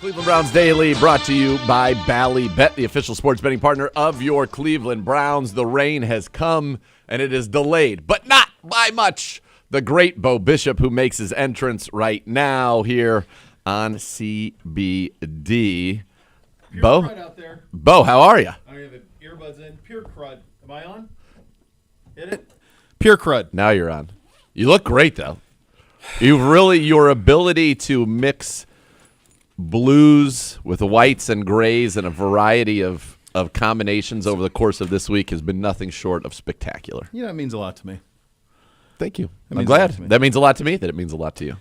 Cleveland Browns Daily brought to you by Bally Bet, the official sports betting partner of your Cleveland Browns. The rain has come, and it is delayed, but not by much. The great Bo Bishop, who makes his entrance right now here on CBD. Pure Bo? crud out there. Bo, how are you? I have the earbuds in. Pure crud. Am I on? Hit it. Pure crud. Now you're on. You look great, though. Your ability to mix blues with whites and grays and a variety of combinations over the course of this week has been nothing short of spectacular. You know, it means a lot to me. Thank you. I'm means a glad. lot to me. That means a lot to me, that it means a lot to you.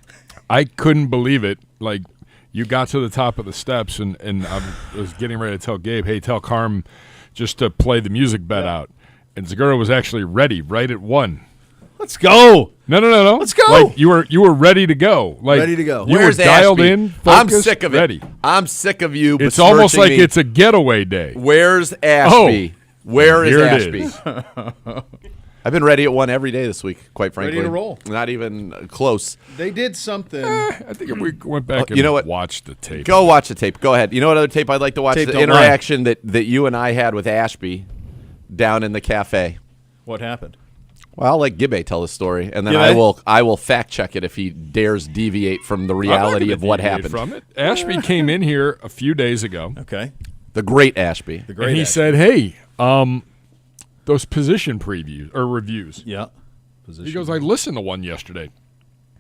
I couldn't believe it. Like, you got to the top of the steps, and I was getting ready to tell Gabe, hey, tell Carm just to play the music bet out. And Zagura was actually ready right at 1. Let's go. No. Let's go. Like, you were ready to go. Like, Ready to go. You Where's were dialed Ashby? in, focused, I'm sick of it. ready. I'm sick of you. It's almost like besmirching me. it's a getaway day. Where's Ashby? Where is Here it Ashby? is. I've been ready at 1 every day this week, quite frankly. Ready to roll. Not even close. They did something. I think if we went back and you know what? watched the tape. Go watch the tape. Go ahead. You know what other tape I'd like to watch? Tape The don't interaction that you and I had with Ashby down in the cafe. What happened? Well, I'll let Gibbe tell the story, and then Gibbe? I will fact check it if he dares deviate from the I'm not reality gonna of what deviate happened. from it. Ashby came in here a few days ago, Okay. The great Ashby. The great and he action. said, hey, those position previews or reviews. Yeah. He goes, I listened to one yesterday.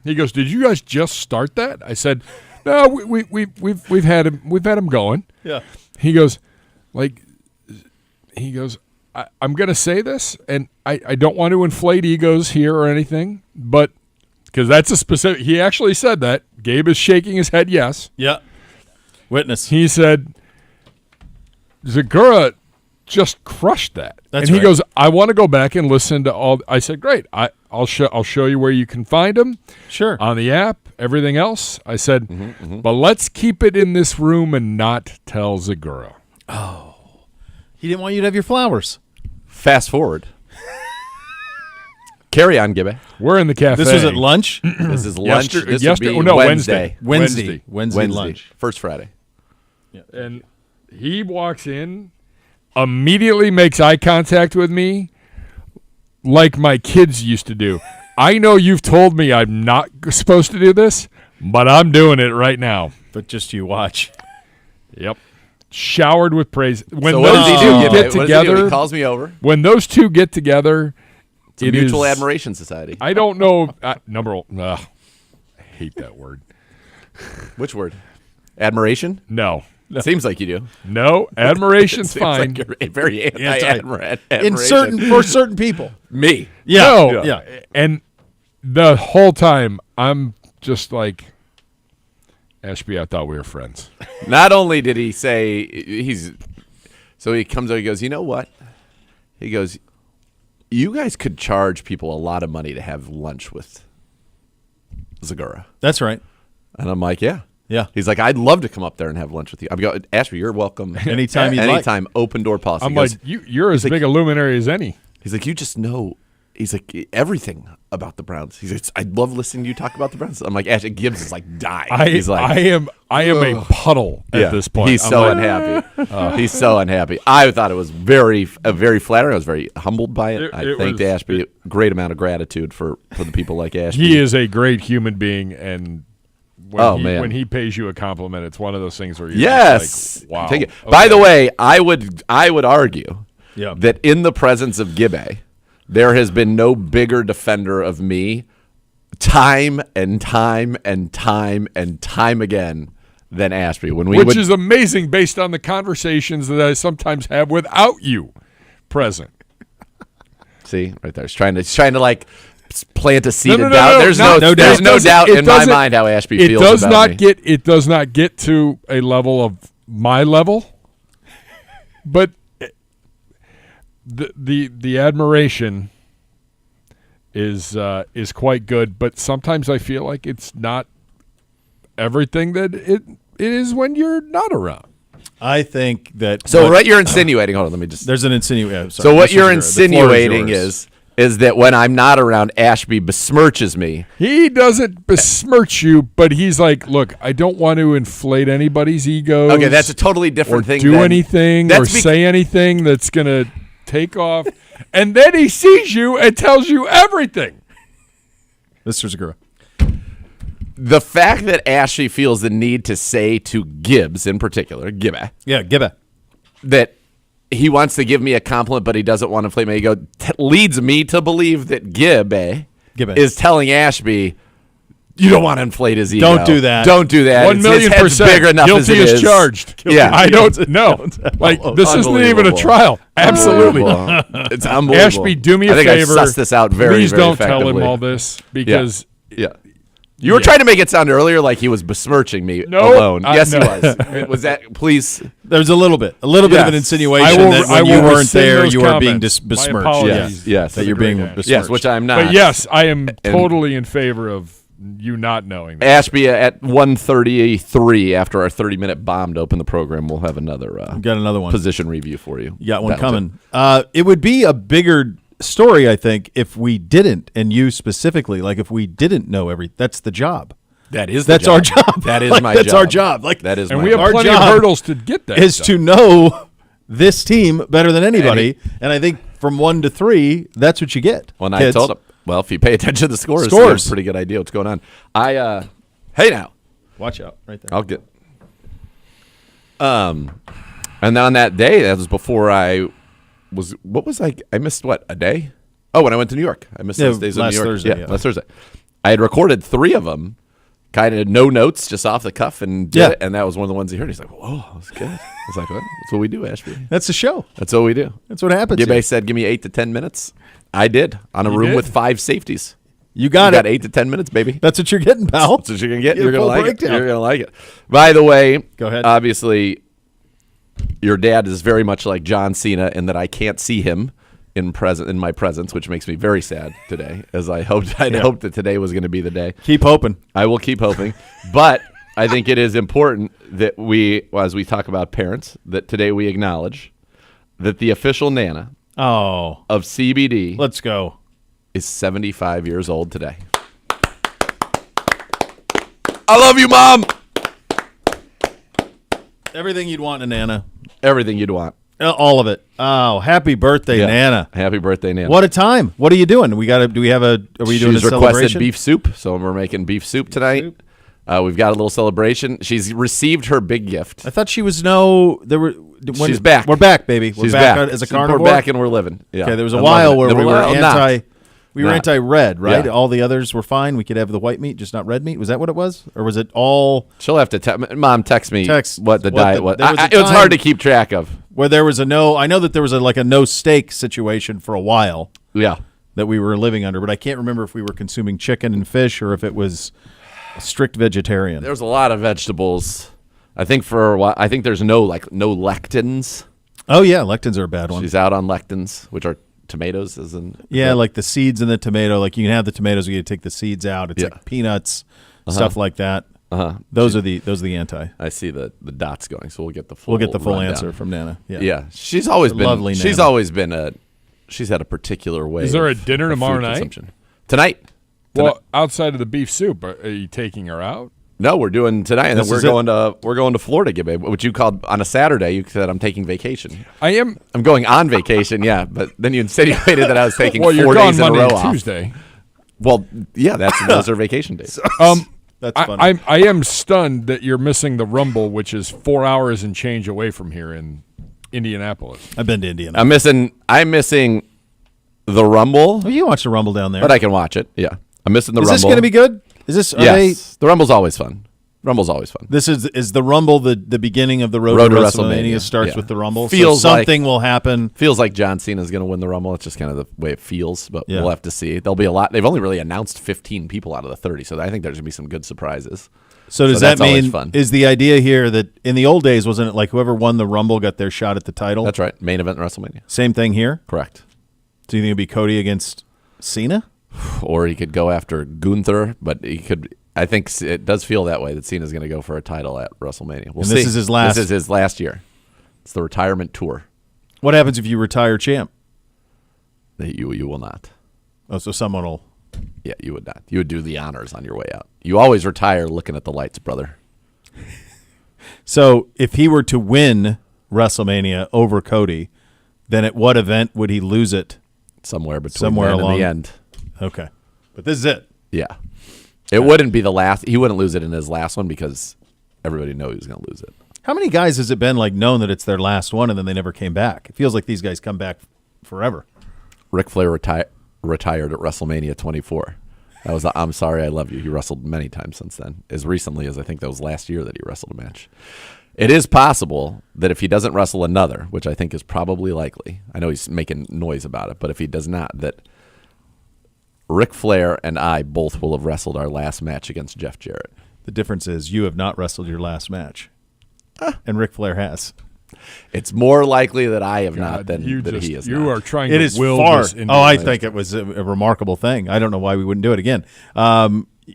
He goes, did you guys just start that? I said, no, we've had him going. Yeah. He goes, I'm going to say this, and I don't want to inflate egos here or anything, but because that's a specific. He actually said that. Gabe is shaking his head. Yes. Yeah. Witness. He said, Zagura just crushed that. That's and he right. goes, I want to go back and listen to all. I said, great. I'll show you where you can find them. Sure. On the app, everything else. I said, but let's keep it in this room and not tell Zagura. He didn't want you to have your flowers. Fast forward. Carry on, Gibbe. We're in the cafe. This was at lunch. This is lunch. This would be Wednesday. Wednesday. Wednesday lunch. First Friday. And he walks in, immediately makes eye contact with me like my kids used to do. I know you've told me I'm not supposed to do this, but I'm doing it right now. But just you watch. Yep. Showered with praise. When So what those does he two do? get What does he do? together, He calls me over. when those two get together, It's a it mutual is- admiration society. I don't know. I hate that word. Which word? Admiration? No. Seems like you do. No. Admiration's Seems fine. like you're very anti-admiration. For certain people. Me. Yeah. No. Yeah. And the whole time, I'm just like, Ashby, I thought we were friends. Not only did he say so he comes over, he goes, you know what? He goes, you guys could charge people a lot of money to have lunch with Zagura. That's right. And I'm like, yeah. Yeah. He's like, I'd love to come up there and have lunch with you. I'm going, Ashby, you're welcome. Anytime you'd like. Anytime, open door policy. I'm He goes, like, you're as big a luminary as any. he's like, you just know. He's like, everything about the Browns. He's like, I love listening to you talk about the Browns. I'm like, Ashley Gibbs is like dying. He's like, I am a puddle at this point. He's I'm so like, unhappy. He's so unhappy. I thought it was very flattering. I was very humbled by it. I thanked Ashby. Great amount of gratitude for the people like Ashby. He is a great human being, and man. when he pays you a compliment, it's one of those things where you're yes. just like, wow. Take it. Okay. By the way, I would argue Yeah. that in the presence of Gibbe, there has been no bigger defender of me time and time and time and time again than Ashby. Which is amazing based on the conversations that I sometimes have without you present. See, right there. He's trying to like plant a seed No, of no, doubt. no, There's no, no it doesn't- doubt it in my doesn't- mind how Ashby It feels does about not me. get. It does not get to a level of my level, but the admiration is quite good. But sometimes I feel like it's not everything that it is when you're not around. I think that. So what you're insinuating, hold on, let me just. There's an insinuation. So what you're insinuating is is that when I'm not around, Ashby besmirches me. He doesn't besmirch you, but he's like, look, I don't want to inflate anybody's egos. Okay, that's a totally different thing. Do anything or say anything that's going to take off. And then he sees you and tells you everything. Mr. Zagura. The fact that Ashby feels the need to say to Gibbs in particular, Gibbe, that he wants to give me a compliment, but he doesn't want to inflate my ego, leads me to believe that Gibbe is telling Ashby, you don't want to inflate his ego. Don't do that. Don't do that. 1,000,000% bigger enough guilty as it as charged. Yeah. I don't know. Like, this isn't even a trial. Absolutely. It's unbelievable. Ashby, do me a favor. favor. I sussed this out very, Please very don't tell him effectively. all this because You were trying to make it sound earlier like he was besmirching me alone. Yes, he was. Was that, please? There's a little bit of an insinuation that when you weren't there, you were being besmirched. Yes. That you're being besmirched. Yes, which I'm not. But yes, I am totally in favor of you not knowing that. Ashby at 1:33 after our 30-minute bomb to open the program, we'll have another got another one position review for you. You got one coming. It would be a bigger story, I think, if we didn't, and you specifically, like if we didn't know that's the job. That's our job. That is like, my that's job. Our job. Like that is and my we job. have plenty of hurdles to get that. Is to know this team better than anybody, and I think from 1 to 3, that's what you get. When I told him, well, if you pay attention to the scores, you have a pretty good idea what's going on. Hey now, watch out, right there. I'll get. And then on that day, that was before I was. What was I? I missed what, a day? Oh, when I went to New York, I missed those days in New York. Thursday, last Thursday. I had recorded 3 of them, kind of no notes, just off the cuff, and did it. And that was one of the ones he heard. He's like, "Whoa, that was good." I was like, well, "That's what we do, Ashby. That's the show. That's what we do. That's what happens." Gibbe said, "Give me 8 to 10 minutes." I did on a room with 5 safeties. You got it. 8 to 10 minutes, baby. That's what you're getting, pal. That's what you're gonna get. You're gonna like breakdown. it. You're gonna like it. By the way, go ahead. Obviously, your dad is very much like John Cena in that I can't see him in my presence, which makes me very sad today, as I'd hoped that today was going to be the day. Keep hoping. I will keep hoping. But I think it is important that as we talk about parents, that today we acknowledge that the official Nana of CBD let's go is 75 years old today. I love you, Mom. Everything you'd want in a Nana. Everything you'd want. All of it. Oh, happy birthday, Nana! Happy birthday, Nana! What a time! What are you doing? Are we doing a She's celebration? requested beef soup, so we're making beef soup tonight. We've got a little celebration. She's received her big gift. I thought she was she's back. We're back, baby. She's back as a carnivore. We're back and we're living. Yeah. Okay, there was a while where we were anti. We were Not. anti-red, right? Yeah. All the others were fine. We could have the white meat, just not red meat. Was that what it was, or was it all? She'll have to Mom, text me what the diet was. There was a it was time hard to keep track of. Where there was a no. I know that there was a no steak situation for a while. Yeah. That we were living under, but I can't remember if we were consuming chicken and fish or if it was strict vegetarian. There's a lot of vegetables. I think for a while. I think there's no lectins. Oh yeah, lectins are a bad one. She's out on lectins, which are tomatoes, like the seeds in the tomato. Like you can have the tomatoes, you got to take the seeds out. It's like peanuts, stuff like that. Those are the anti. I see the dots going, so we'll get the full. Answer from Nana. Yeah. She's always been lovely. She's Nana. always been she's had a particular way. Is there a dinner tomorrow night? Tonight. Well, outside of the beef soup, are you taking her out? No, we're doing tonight, and then we're going to Florida, Gibbe, which you called on a Saturday. You said I'm taking vacation. I'm going on vacation, yeah, but then you insinuated that I was taking 4 you're days gone in a row Monday off. and Tuesday. Well, yeah, those are vacation days. That's funny. I am stunned that you're missing the Rumble, which is 4 hours and change away from here in Indianapolis. I've been to Indianapolis. I'm missing the Rumble. Oh, you can watch the Rumble down there, but I can watch it. Yeah, I'm missing the Rumble. Is this going to be good? Is this? Yes, the Rumble's always fun. Rumble's always fun. This is the Rumble the beginning of the road to WrestleMania starts with the Rumble. Feels so something will happen. Feels like John Cena's going to win the Rumble. It's just kind of the way it feels, but we'll have to see. There'll be a lot. They've only really announced 15 people out of the 30, so I think there's going to be some good surprises. So does that mean is the idea here that in the old days wasn't it like whoever won the Rumble got their shot at the title? That's right. Main event in WrestleMania. Same thing here? Correct. Do you think it'd be Cody against Cena? Or he could go after Gunther, but he could. I think it does feel that way that Cena's going to go for a title at WrestleMania. We'll see. This is his last. This is his last year. It's the retirement tour. What happens if you retire champ? You will not. Oh, so someone will. Yeah, you would not. You would do the honors on your way out. You always retire looking at the lights, brother. So if he were to win WrestleMania over Cody, then at what event would he lose it? Somewhere between Somewhere then along and the end. Okay. But this is it. Yeah. It wouldn't be the last. He wouldn't lose it in his last one because everybody knew he was going to lose it. How many guys has it been like known that it's their last one and then they never came back? It feels like these guys come back forever. Ric Flair retired at WrestleMania 24. That was the I'm Sorry, I Love You. He wrestled many times since then, as recently as I think that was last year that he wrestled a match. It is possible that if he doesn't wrestle another, which I think is probably likely, I know he's making noise about it, but if he does not, that Ric Flair and I both will have wrestled our last match against Jeff Jarrett. The difference is you have not wrestled your last match, and Ric Flair has. It's more likely that I have not God, than that he is you not. are trying It to is will far. this into Oh, I life. think it was a remarkable thing. I don't know why we wouldn't do it again.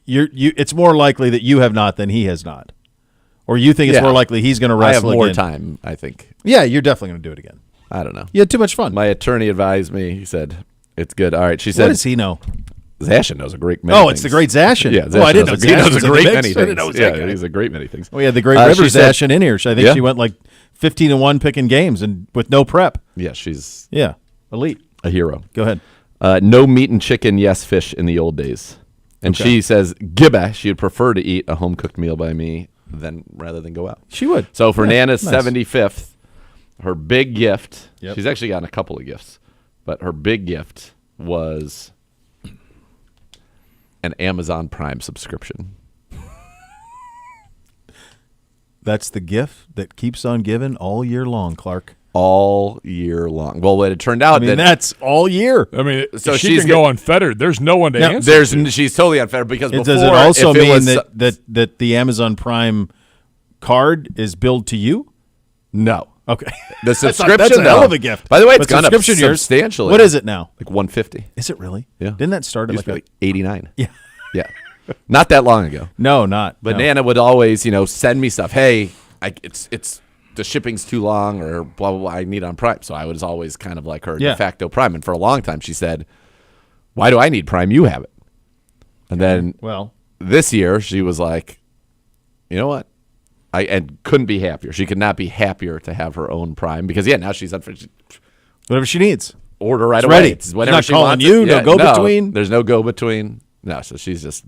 It's more likely that you have not than he has not, or you think it's Yeah. more likely he's going to I have wrestle more again. time, I think. Yeah, you're definitely going to do it again. I don't know. You had too much fun. My attorney advised me. He said, it's good. All right. She What said, does he know? Zashin knows a great many Oh, things. it's the great Zashin. Yeah, Oh, I didn't know Zashin he Zashin knows was a in the great mix. many I didn't things. know it was that Yeah, guy. he's a great many things. We had the great She River said- Zashin in here. I think Yeah. she went like 15-1 picking games and with no prep. Yeah, she's Yeah, elite. a hero. Go ahead. No meat and chicken, yes fish in the old days. And Okay. she says, Gibba, she would prefer to eat a home-cooked meal by me rather than go out. She would. So for Yeah, Nana's nice. 75th, her big gift, Yep. she's actually gotten a couple of gifts, but her big gift was an Amazon Prime subscription. That's the gift that keeps on giving all year long, Clark. All year long. Well, it turned out I mean, that that's all year. I mean, So so she she's can get- go unfettered. There's no one to Now, answer. she's totally unfair because before, Does it also if it mean was, that the Amazon Prime card is billed to you? no. Okay. The That's subscription, a hell though. of a gift. By the way, it's But gone up subscription yours- substantially. What is it now? Like 150. Is it really? Yeah. Didn't that start at Used to like be like 89. Yeah. Yeah. Not that long ago. No, not. But no. Nana would always, send me stuff. Hey, it's the shipping's too long or blah, blah, blah. I need on Prime. So I was always kind of like her Yeah. de facto Prime. And for a long time, she said, why do I need Prime? You have it. And then Well, this year, she was like, you know what? And couldn't be happier. She could not be happier to have her own Prime because, now she's whatever she needs. order right It's away. ready. It's whenever She's she not calling wants you, it. no Yeah, go-between. There's no go between. No, so she's just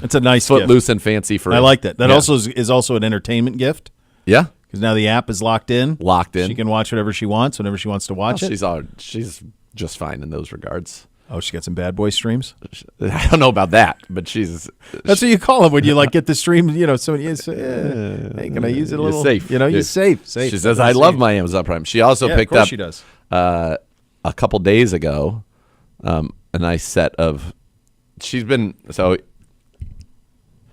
It's a nice gift. footloose and fancy free. I like that. That Yeah. also is also an entertainment gift Yeah. because now the app is locked in. Locked in. She can watch whatever she wants whenever she wants to watch it. She's just fine in those regards. Oh, she got some bad boy streams. I don't know about that, but she's That's what you call them when you like get the stream. Somebody you say, hey, can I use it a you're little? safe. You're Yeah. safe. She says, "I love my Amazon Prime." She also Yeah, picked of course up she does. a couple days ago a nice set of. She's been so.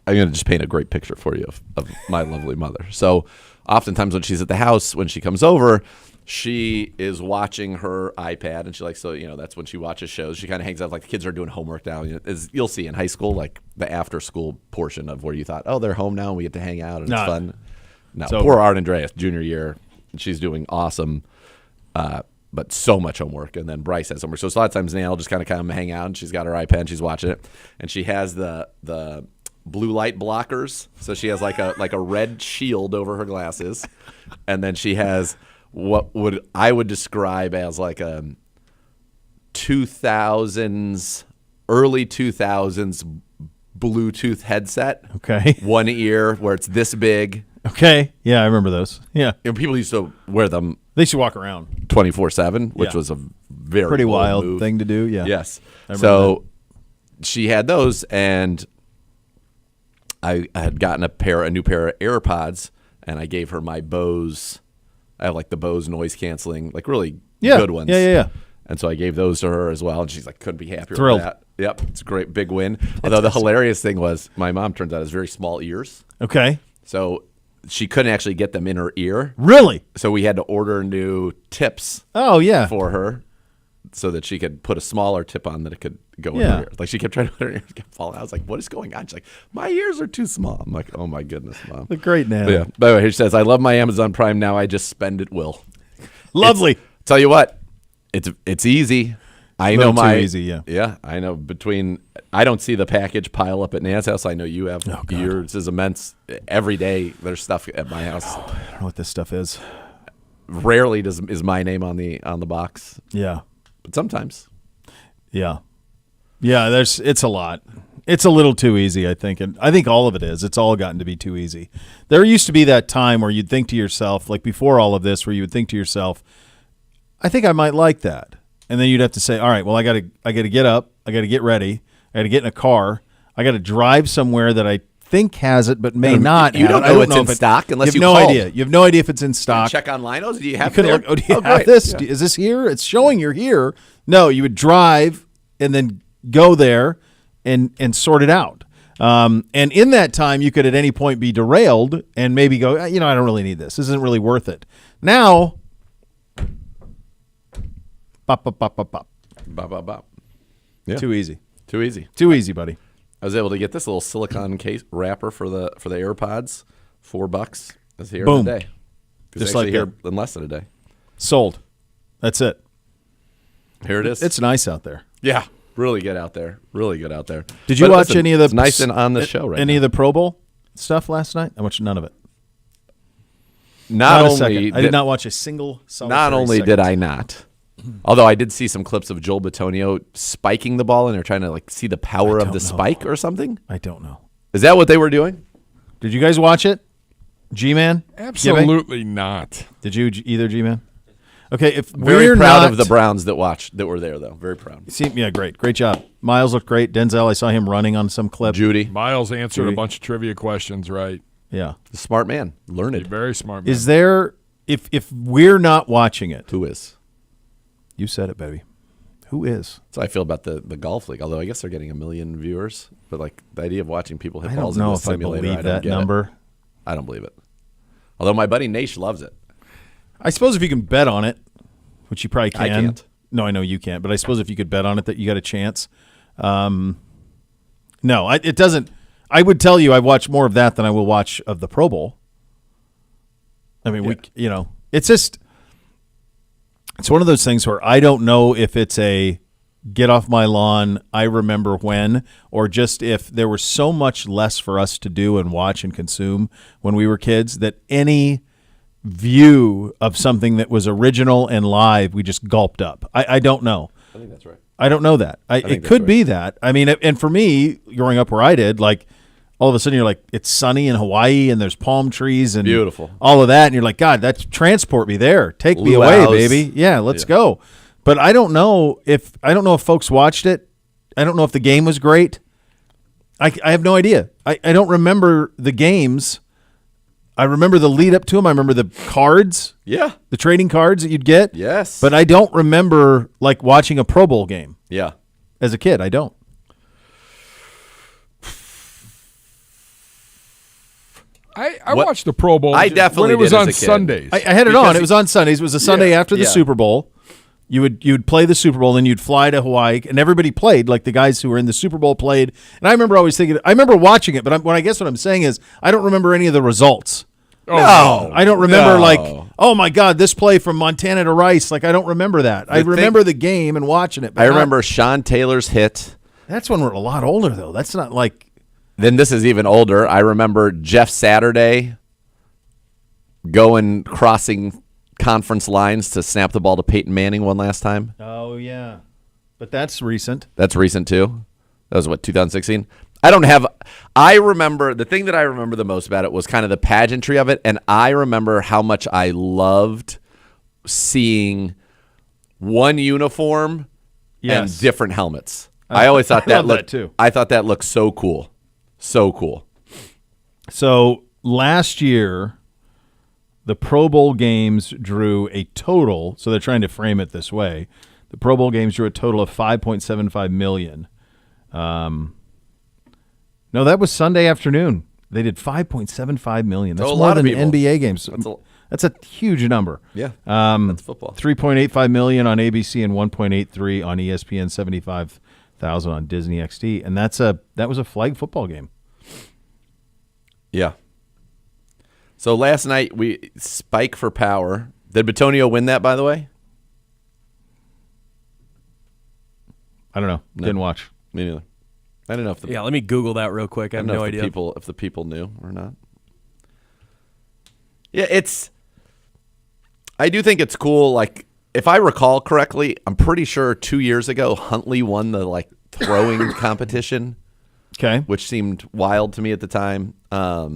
I'm going to just paint a great picture for you of my lovely mother. So, oftentimes when she's at the house, when she comes over, she is watching her iPad, and she likes that's when she watches shows. She kind of hangs out like the kids are doing homework now. As you'll see in high school, like the after school portion of where you thought, oh, they're home now and we get to hang out and it's No. fun. No, So- poor Art Andreas, junior year, she's doing awesome, but so much homework. And then Bryce has homework, so it's a lot of times Nana will just kind of come hang out, and she's got her iPad, and she's watching it, and she has the blue light blockers, so she has like a red shield over her glasses, and then she has what I would describe as like a 2000s, early 2000s Bluetooth headset. Okay. One ear where it's this big. Okay. Yeah, I remember those. Yeah. People used to wear them They should walk around. 24/7, which Yeah. was a very Pretty bold wild move. thing to do. Yeah. Yes. I remember So she had those, and I had gotten a new pair of AirPods, and I gave her my Bose. I have like the Bose noise canceling, like really Yeah. good ones. Yeah. And so I gave those to her as well, and she's like, couldn't be happier Thrilled. with that. Yep, it's a great big win. Although the hilarious thing was, my mom turns out has very small ears, Okay. so she couldn't actually get them in her ear. Really? So we had to order new tips Oh, yeah. for her so that she could put a smaller tip on that it could go in Yeah. her ear. Like she kept trying to put her ears kept falling out. I was like, what is going on? She's like, my ears are too small. I'm like, oh my goodness, Mom. The great Nana. But yeah. By the way, she says, I love my Amazon Prime now. I just spend at will. Lovely. Tell you what, it's easy. I Little know my too easy, yeah. Yeah, I know. I don't see the package pile up at Nan's house. I know you have. God. Yours is immense. Every day there's stuff at my house. I don't know what this stuff is. Rarely is my name on the box, Yeah. but sometimes. Yeah. Yeah, it's a lot. It's a little too easy, I think. And I think all of it is. It's all gotten to be too easy. There used to be that time where you'd think to yourself, like before all of this, where you would think to yourself, I think I might like that. And then you'd have to say, all right, well, I gotta get up, I gotta get ready, I gotta get in a car, I gotta drive somewhere that I think has it but may not. You don't have it. know I it's in stock unless you you have no called. idea. You have no idea if it's in stock. Check online. Oh, do you have You it couldn't there? look, do you have great. this? Yeah. Is this here? It's showing you're here. No, you would drive and then go there and sort it out. And in that time, you could at any point be derailed and maybe go, I don't really need this. This isn't really worth it. Now, bop, bop, bop, bop, bop. Bop, bop, bop. Yeah. Too easy. Too easy. Too easy, buddy. I was able to get this little silicone case wrapper for the AirPods, $4. It's here Boom. in a day. It's Just like actually here that. in less than a day. Sold. That's it. Here it is. It's nice out there. Yeah, really good out there. Really good out there. Did you But watch listen, any of the it's nice and on the show right any now. of the Pro Bowl stuff last night? I watched none of it. Not a only second. I did not watch a single solitary Not only second. did I not, although I did see some clips of Joel Bitonio spiking the ball, and they're trying to see the power of don't the know. spike or something. I don't know. Is that what they were doing? Did you guys watch it? G-Man? Absolutely not. Did you either, G-Man? Okay, if Very we're proud not, of the Browns that were there though. Very proud. Yeah, great job. Miles looked great. Denzel, I saw him running on some clip. Judy, Miles answered Judy. a bunch of trivia questions right. Yeah. the smart man, learned. Very smart man. Is there if we're not watching it? Who is? You said it, baby. Who is? So I feel about the golf league. Although I guess they're getting 1 million viewers, but like the idea of watching people hit I balls don't know into a if I simulator, believe don't that get it. number. I don't believe it. Although my buddy Nash loves it. I suppose if you can bet on it, which you probably can. I can't. No, I know you can't, but I suppose if you could bet on it that you got a chance. No, it doesn't. I would tell you I've watched more of that than I will watch of the Pro Bowl. I mean, it's just, it's one of those things where I don't know if it's a get off my lawn, I remember when, or just if there was so much less for us to do and watch and consume when we were kids that any view of something that was original and live, we just gulped up. I don't know. I think that's right. I don't know that. It that's could right. be that. I mean, and for me, growing up where I did, like, all of a sudden you're like, it's sunny in Hawaii and there's palm trees and Beautiful. all of that. And you're like, God, that's transport me there. Take me away, Luau's. baby. Yeah, let's go. But I don't know if folks watched it. I don't know if the game was great. I have no idea. I don't remember the games. I remember the lead up to them. I remember the cards, Yeah. the trading cards that you'd get. Yes. But I don't remember like watching a Pro Bowl game Yeah. as a kid. I don't. I What- watched the Pro Bowl. I definitely when it was did as on a kid. Sundays. I had it Because on. It was on Sundays. It was a Sunday after the yeah. Super Bowl. You would play the Super Bowl, then you'd fly to Hawaii, and everybody played. Like the guys who were in the Super Bowl played. And I remember always thinking, I remember watching it, but what I'm saying is, I don't remember any of the results. Oh, No. I don't remember No. like, oh my God, this play from Montana to Rice. Like I don't remember that. I thing- remember the game and watching it. But I not- remember Sean Taylor's hit. that's when we're a lot older though. That's not like Then this is even older. I remember Jeff Saturday crossing conference lines to snap the ball to Peyton Manning one last time. oh yeah, but that's recent. That's recent too. That was 2016. I remember the thing that I remember the most about it was kind of the pageantry of it, and I remember how much I loved seeing one uniform Yes. and different helmets. I always thought I that love that looked too. I thought that looked so cool. So cool. So last year, the Pro Bowl games drew a total. So they're trying to frame it this way: the Pro Bowl games drew a total of 5.75 million. No, that was Sunday afternoon. They did 5.75 million. That's So a more lot of than people. NBA games. That's That's a huge number. Yeah. Um, That's football. 3.85 million on ABC and 1.83 on ESPN. 75,000 on Disney XD, and that was a flag football game. Yeah. So last night we spike for power. Did Bitonio win that, by the way? I don't know. Didn't watch. Me neither. I don't know if the Yeah, let me Google that real quick. I have don't know no if idea. if the people knew or not. Yeah, I do think it's cool. Like, if I recall correctly, I'm pretty sure 2 years ago Huntley won the throwing competition, Okay. which seemed wild to me at the time. I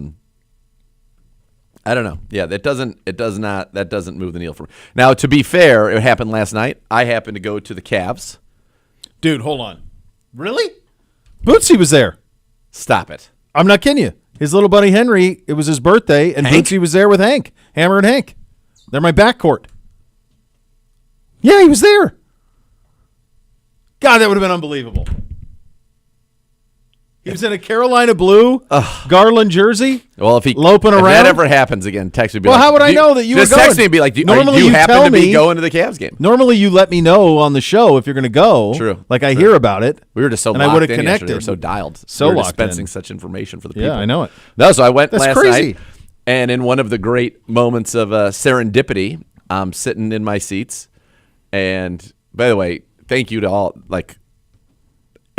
don't know. Yeah, that doesn't move the needle for me. Now, to be fair, it happened last night. I happened to go to the Cavs. Dude, hold on. Really? Bootsy was there. Stop it. I'm not kidding you. His little buddy Henry, it was his birthday, and Hank? Bootsy was there with Hank. Hammer and Hank. They're my backcourt. Yeah, he was there. God, that would have been unbelievable. He was in a Carolina blue Garland jersey. Well, if loping if around, that ever happens again, text me. Well, how would I know that you were just going? text me and be like, do Normally you you happen tell to be me- going to the Cavs game? Normally, you let me know on the show if you're going to go. True. Like I hear about it. We were just so and I locked would've in yesterday. connected. We were so dialed. So we were locked dispensing in. such information for the people. Yeah, I know it. No, so I went That's last crazy. night, and in one of the great moments of serendipity, I'm sitting in my seats. And by the way, thank you to all.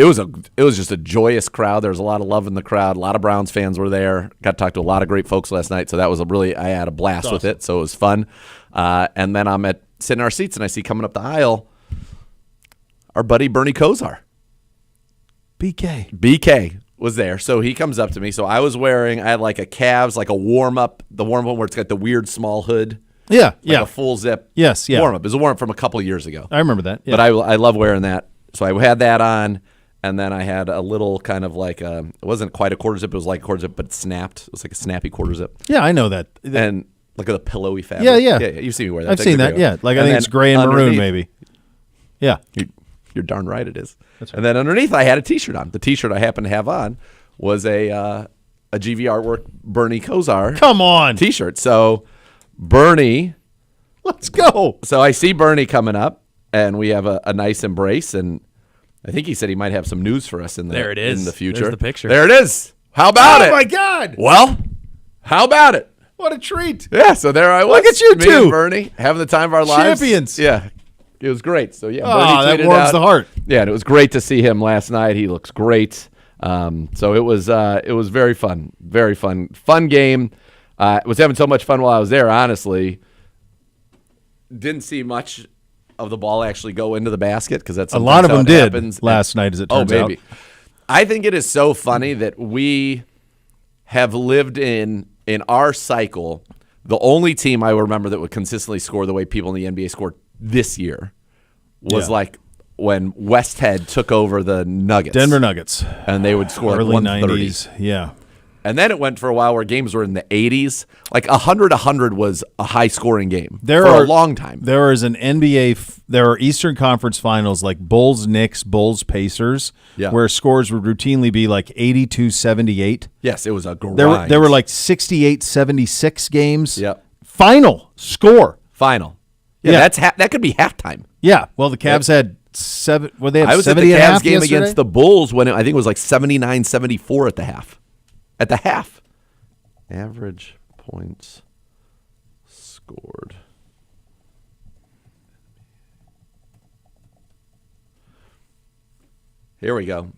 It was just a joyous crowd. There was a lot of love in the crowd. A lot of Browns fans were there. Got to talk to a lot of great folks last night. So that was I had a blast with it. So it was fun. And then I'm sitting in our seats, and I see coming up the aisle our buddy Bernie Kosar. BK was there. So he comes up to me. So I had like a Cavs, like a warm-up, the warm-up where it's got the weird small hood. Yeah, Like a full zip. Yes, yeah. Warm-up. It was a warm-up from a couple of years ago. I remember that. Yeah. But I love wearing that. So I had that on, and then I had a little kind of like it wasn't quite a quarter zip. It was like a quarter zip, but it snapped. It was like a snappy quarter zip. Yeah, I know that. And look at the pillowy fabric. Yeah. You've seen me wear that. I've That's seen a that. great Yeah, one. like I And think then it's gray and maroon, underneath- maybe. Yeah. You're darn right it is. And then underneath I had a T-shirt on. The T-shirt I happened to have on was a GV Artwork Bernie Kosar Come on. T-shirt. So Bernie. Let's go. So I see Bernie coming up, and we have a nice embrace, and I think he said he might have some news for us in There it is. the future. There's the picture. There it is. How about it? Oh, my God. Well, how about it? What a treat. Yeah, so there I was. Look at you me two. and Bernie, having the time of our lives. Champions. Yeah, it was great. So yeah, Oh, Bernie that tweeted warms out. the heart. Yeah, and it was great to see him last night. He looks great. So it was very fun, fun game. I was having so much fun while I was there. Honestly, didn't see much of the ball actually go into the basket because that's A lot of how them it did happens. last night, as it turns out. I think it is so funny that we have lived in our cycle. The only team I remember that would consistently score the way people in the NBA scored this year was Yeah. when Westhead took over the Nuggets. Denver Nuggets. And they would score Early 130. 90s. Yeah. And then it went for a while where games were in the 80s. Like 100 was a high-scoring game for a long time. There is an NBA. There are Eastern Conference Finals like Bulls, Knicks, Bulls, Pacers, Yeah. where scores would routinely be like 82-78. Yes, it was a grind. There were like 68-76 games. Yep. Final score. Final. Yeah, Yeah. that could be halftime. Yeah. Well, the Cavs had 7. Well, they had I was at the 70 and a Cavs half game yesterday? against the Bulls when I think it was like 79-74 at the half. At the half. Average points scored. Here we go.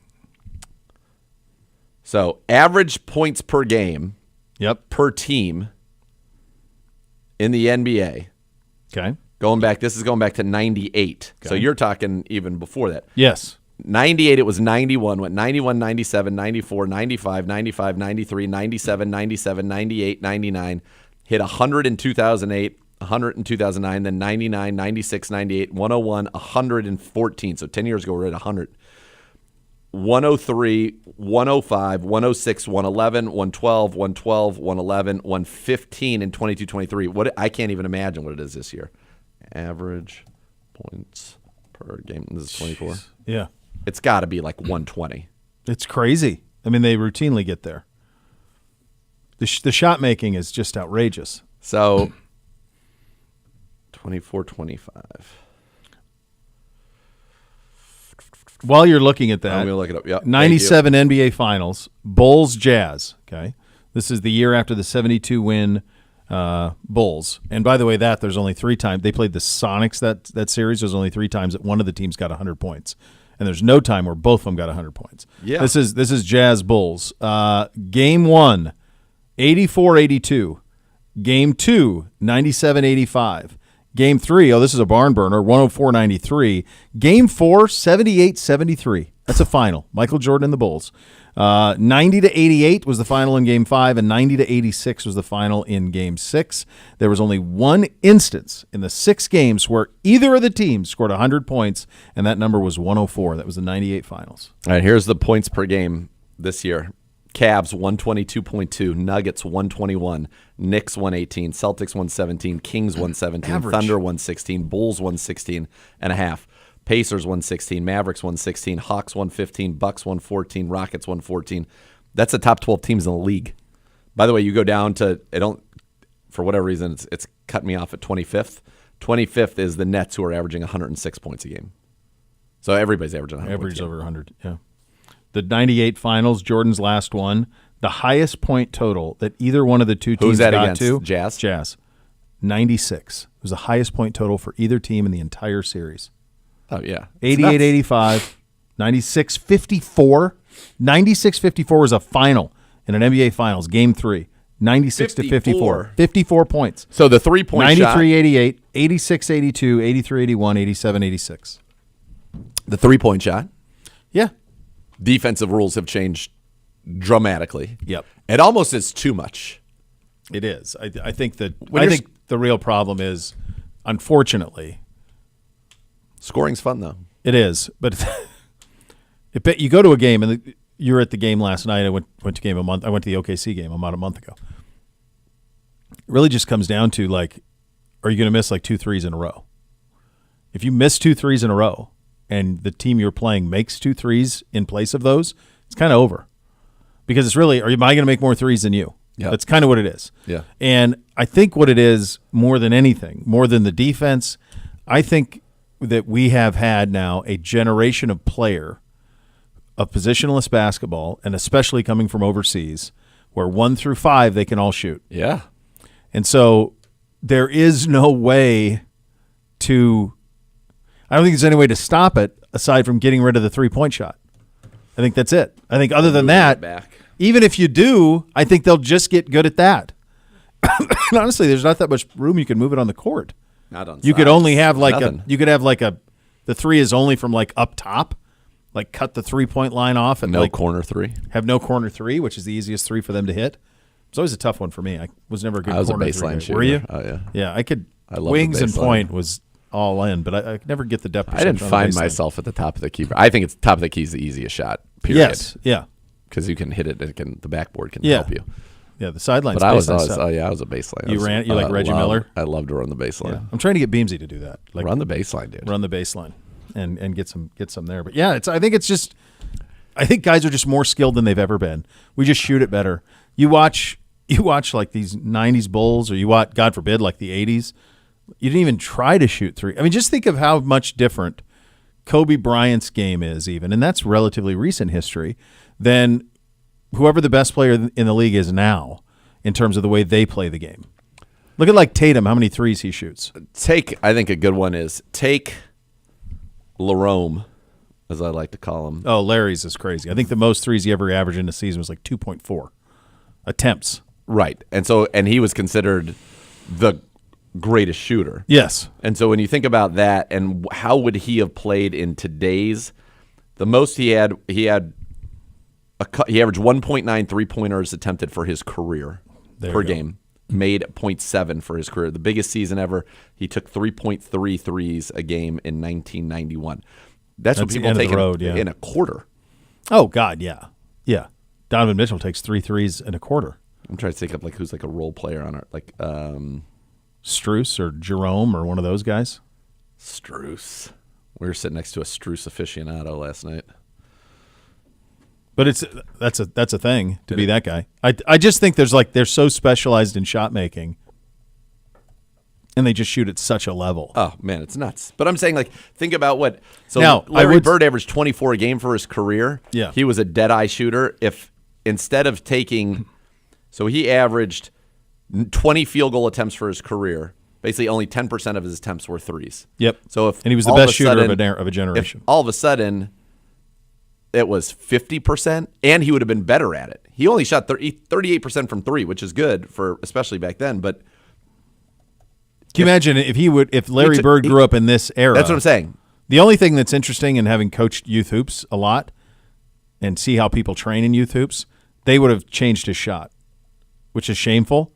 So, average points per game Yep. per team in the NBA. Okay. This is going back to 98. So you're talking even before that. Yes. 98, it was 91, went 91, 97, 94, 95, 95, 93, 97, 97, 98, 99, hit 100 in 2008, 100 in 2009, then 99, 96, 98, 101, 114. So 10 years ago, we're at 100. 103, 105, 106, 111, 112, 112, 111, 115 in 22-23. I can't even imagine what it is this year. Average points per game. This is 24. Yeah. It's got to be like 120. It's crazy. I mean, they routinely get there. The shot making is just outrageous. So 24-25. While you're looking at that, I'm going to look it up. Yep. 97 NBA Finals, Bulls Jazz. Okay, this is the year after the 72 win Bulls. And by the way, there's only 3 times they played the Sonics that series. There's only 3 times that one of the teams got 100 points, and there's no time where both of them got 100 points. Yeah. This is Jazz Bulls. Game 1, 84-82. Game 2, 97-85. Game 3, this is a barn burner, 104-93. Game 4, 78-73. That's a final. Michael Jordan and the Bulls. 90-88 was the final in Game 5, and 90-86 was the final in Game 6. There was only one instance in the 6 games where either of the teams scored 100 points, and that number was 104. That was the 98 finals. All right, here's the points per game this year. Cavs 122.2, Nuggets 121, Knicks 118, Celtics 117, Kings 117, Average. Thunder 116, Bulls 116 and a half, Pacers 116, Mavericks 116, Hawks 115, Bucks 114, Rockets 114. That's the top 12 teams in the league. By the way, you go down to for whatever reason it's cut me off at 25th. 25th is the Nets, who are averaging 106 points a game. So everybody's averaging 100 points Average a game. over 100, yeah. The 98 finals, Jordan's last one, the highest point total that either one of the two teams Who's that got against? to. Jazz? Jazz. 96. It was the highest point total for either team in the entire series. Oh yeah. 88-85, 96-54. 96-54 was a final in an NBA Finals, Game 3. 96-54. 54 points. So the 3-point shot. 93-88, 86-82, 83-81, 87-86. The 3-point shot. Yeah. Defensive rules have changed dramatically. Yep. It almost is too much. It is. I think that When I you're think the real problem is, unfortunately, Scoring's fun though. it is. But you go to a game, and you were at the game last night. I went to game a month. I went to the OKC game about a month ago. It really just comes down to, like, are you going to miss like 2 threes in a row? If you miss 2 threes in a row, and the team you're playing makes 2 threes in place of those, it's kind of over. Because it's really, am I going to make more threes than you? Yeah. That's kind of what it is. Yeah. And I think what it is, more than anything, more than the defense, I think that we have had now a generation of player of positionless basketball, and especially coming from overseas, where 1 through 5 they can all shoot. Yeah. And so there is no way to – I don't think there's any way to stop it aside from getting rid of the 3-point shot. I think that's it. I think other than that, back. even if you do, I think they'll just get good at that. And honestly, there's not that much room you can move it on the court. Not on You could sides. only have like Nothing. the 3 is only from like up top, like cut the 3-point line off and No like corner 3. have no corner 3, which is the easiest 3 for them to hit. It's always a tough one for me. I was never a good I was a corner 3 baseline guy. shooter. Were you? Oh yeah. Yeah, I could. I love the Wings and baseline. point was all in, but I could never get the depth. I didn't perception on the find baseline. myself at the top of the key. I think it's top of the key is the easiest shot. Period. Yes, yeah, Because you can hit it. The backboard can Yeah. help you. yeah. The sideline. But I was always, I was a baseline. You I was- ran- you like Reggie Miller? I love to run the baseline. Yeah. I'm trying to get Beamsy to do that. Like Run the baseline, dude. run the baseline and get some there. But yeah, I think guys are just more skilled than they've ever been. We just shoot it better. You watch like these 90s Bulls, or you watch, God forbid, like the 80s. You didn't even try to shoot 3. I mean, just think of how much different Kobe Bryant's game is, even, and that's relatively recent history, than whoever the best player in the league is now in terms of the way they play the game. Look at like Tatum, how many 3s he shoots. I think a good one is take Larome, as I like to call him. Oh, Larry's is crazy. I think the most 3s he ever averaged in a season was like 2.4 attempts. Right. And he was considered the greatest shooter. Yes. And so when you think about that, and how would he have played in today's, the most he averaged 1.9 3-pointers attempted for his career There per you go. game. Made 0.7 for his career. The biggest season ever, he took 3.3 threes a game in 1991. That's what That's the people end of take the road, yeah. in a quarter. Oh, God, yeah. Yeah. Donovan Mitchell takes 3 threes in a quarter. I'm trying to think of who's like a role player on our Struess or Jerome or one of those guys. Struess. We were sitting next to a Struess aficionado last night. But that's a thing to be that guy. I just think they're so specialized in shot making, and they just shoot at such a level. Oh man, it's nuts. But I'm saying, think about what. So Now, Larry Bird averaged 24 a game for his career. Yeah. He was a dead eye shooter. If instead of taking, so he averaged 20 field goal attempts for his career. Basically, only 10% of his attempts were threes. Yep. So if And he was the all best a shooter sudden- of a generation. If all of a sudden it was 50%, and he would have been better at it. He only shot 38% from three, which is good for especially back then. But can you imagine if Larry Bird grew up in this era? That's what I'm saying. The only thing that's interesting in having coached youth hoops a lot and see how people train in youth hoops, they would have changed his shot, which is shameful,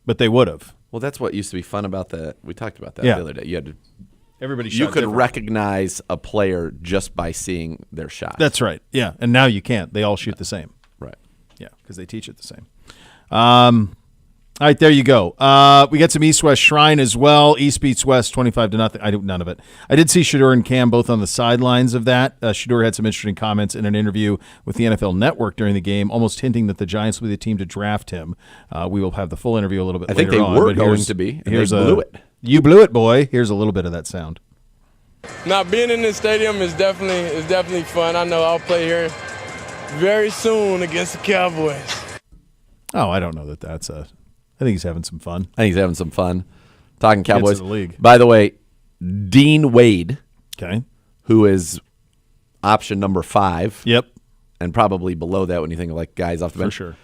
but they would have. Well, that's what used to be fun about that. We talked about that Yeah. the other day. You had to. Everybody You could recognize a player just by seeing their shot. That's right. Yeah, and now you can't. They all shoot the same. Right. Yeah, because they teach it the same. All right, there you go. We got some East-West Shrine as well. East beats West 25-0. I do none of it. I did see Shadur and Cam both on the sidelines of that. Shadur had some interesting comments in an interview with the NFL Network during the game, almost hinting that the Giants will be the team to draft him. We will have the full interview a little bit later on. I think they were but going to be, and they blew it. You blew it, boy. Here's a little bit of that sound. Now, being in this stadium is definitely fun. I know I'll play here very soon against the Cowboys. Oh, I don't know that that's a. I think he's having some fun. I think he's having some fun. Talking Cowboys. the league. By the way, Dean Wade, Okay. who is option number 5, Yep. and probably below that when you think of like guys off the bench, sure.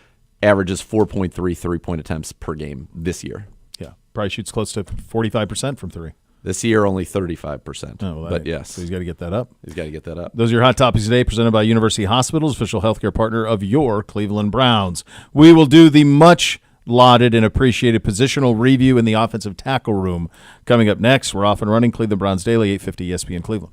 averages 4.3 3-point attempts per game this year. Yeah. Probably shoots close to 45% from three. This year, only 35%. Oh, well, but yes, So he's got to get that up. he's got to get that up. Those are your hot topics today, presented by University Hospitals, official healthcare partner of your Cleveland Browns. We will do the much lauded and appreciated positional review in the offensive tackle room coming up next. We're off and running. Cleveland Browns Daily, 850 ESPN Cleveland.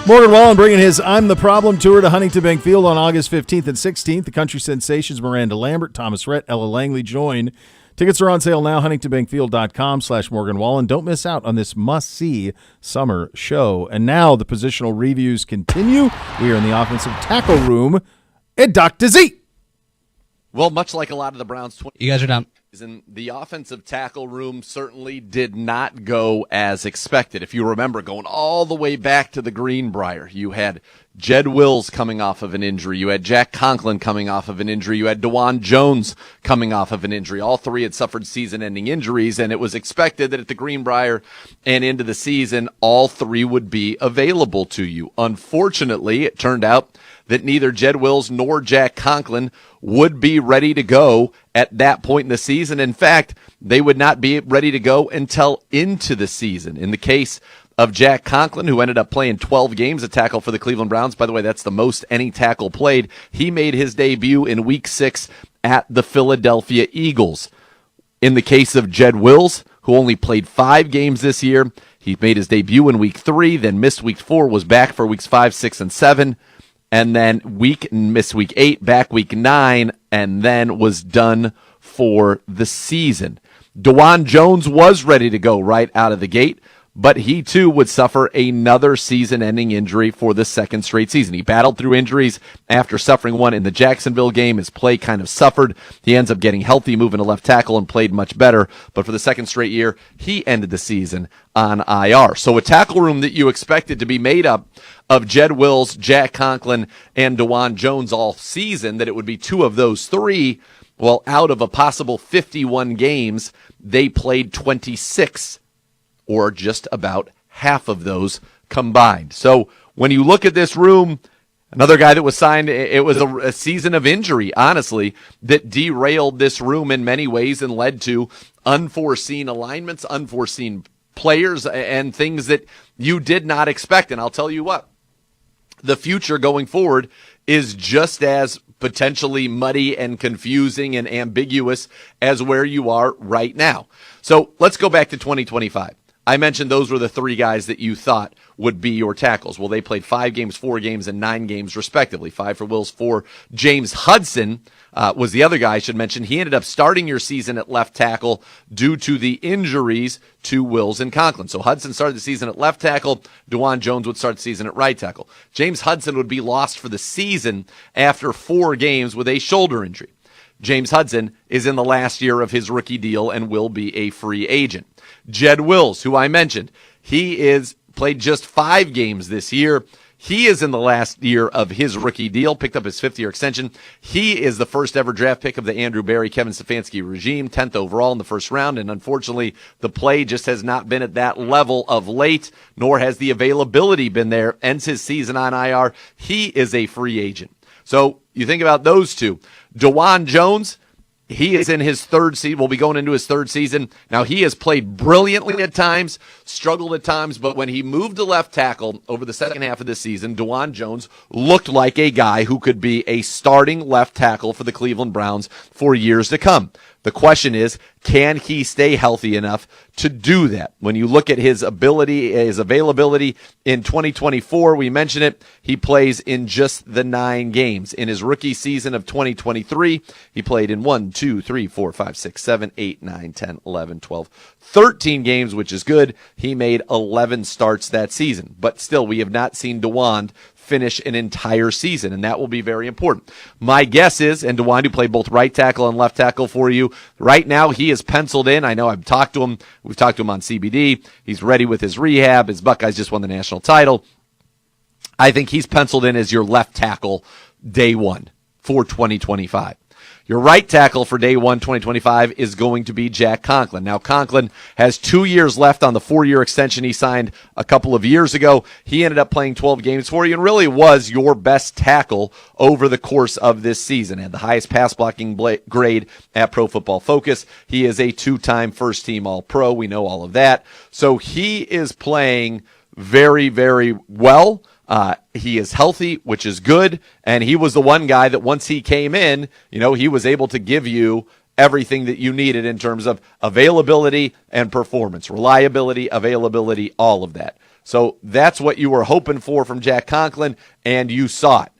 Morgan Wallen bringing his I'm the Problem tour to Huntington Bank Field on August 15th and 16th. The country sensations Miranda Lambert, Thomas Rhett, Ella Langley join. Tickets are on sale now, huntingtonbankfield.com/Morgan Wallen. Don't miss out on this must-see summer show. And now the positional reviews continue. We are in the offensive tackle room at Dr. Z. Well, much like a lot of the Browns' You guys are down. season, the offensive tackle room certainly did not go as expected. If you remember, going all the way back to the Greenbrier, you had Jed Wills coming off of an injury. You had Jack Conklin coming off of an injury. You had DeJuan Jones coming off of an injury. All three had suffered season-ending injuries, and it was expected that at the Greenbrier and into the season, all three would be available to you. Unfortunately, it turned out that neither Jed Wills nor Jack Conklin would be ready to go at that point in the season. In fact, they would not be ready to go until into the season. In the case of Jack Conklin, who ended up playing 12 games at tackle for the Cleveland Browns. By the way, that's the most any tackle played. He made his debut in Week 6 at the Philadelphia Eagles. In the case of Jed Wills, who only played 5 games this year, he made his debut in Week 3, then missed Week 4, was back for Weeks 5, 6, and 7, and then missed Week 8, back Week 9, and then was done for the season. DeJuan Jones was ready to go right out of the gate, but he too would suffer another season-ending injury for the second straight season. He battled through injuries after suffering one in the Jacksonville game. His play kind of suffered. He ends up getting healthy, moving to left tackle, and played much better. But for the second straight year, he ended the season on IR. So a tackle room that you expected to be made up of Jed Wills, Jack Conklin, and DeJuan Jones all season, that it would be 2 of those 3. Well, out of a possible 51 games, they played 26, or just about half of those combined. So when you look at this room, another guy that was signed, it was a season of injury, honestly, that derailed this room in many ways and led to unforeseen alignments, unforeseen players, and things that you did not expect. And I'll tell you what, the future going forward is just as potentially muddy and confusing and ambiguous as where you are right now. So let's go back to 2025. I mentioned those were the 3 guys that you thought would be your tackles. Well, they played 5 games, 4 games, and 9 games respectively. 5 for Wills, 4. James Hudson was the other guy I should mention. He ended up starting your season at left tackle due to the injuries to Wills and Conklin. So Hudson started the season at left tackle. DeJuan Jones would start the season at right tackle. James Hudson would be lost for the season after 4 games with a shoulder injury. James Hudson is in the last year of his rookie deal and will be a free agent. Jed Wills, who I mentioned, he is played just 5 games this year. He is in the last year of his rookie deal, picked up his 5th-year extension. He is the first ever draft pick of the Andrew Berry, Kevin Stefanski regime, 10th overall in the first round, and unfortunately, the play just has not been at that level of late, nor has the availability been there. Ends his season on IR. He is a free agent. So you think about those 2. DeJuan Jones, he is in his 3rd season, will be going into his 3rd season. Now, he has played brilliantly at times, struggled at times, but when he moved to left tackle over the second half of the season, DeJuan Jones looked like a guy who could be a starting left tackle for the Cleveland Browns for years to come. The question is, can he stay healthy enough to do that? When you look at his ability, his availability in 2024, we mentioned it, he plays in just the 9 games. In his rookie season of 2023, he played in 1, 2, 3, 4, 5, 6, 7, 8, 9, 10, 11, 12, 13 games, which is good. He made 11 starts that season. But still, we have not seen DeJuan finish an entire season, and that will be very important. My guess is, and DeJuan, who played both right tackle and left tackle for you, right now he is penciled in. I know I've talked to him. We've talked to him on CBD. He's ready with his rehab. His Buckeyes just won the national title. I think he's penciled in as your left tackle day 1 for 2025. Your right tackle for day 1, 2025 is going to be Jack Conklin. Now, Conklin has 2 years left on the 4-year extension he signed a couple of years ago. He ended up playing 12 games for you and really was your best tackle over the course of this season. Had the highest pass blocking grade at Pro Football Focus. He is a 2-time first-team All-Pro. We know all of that. So he is playing very, very well. He is healthy, which is good, and he was the one guy that once he came in, he was able to give you everything that you needed in terms of availability and performance, reliability, availability, all of that. So that's what you were hoping for from Jack Conklin, and you saw it.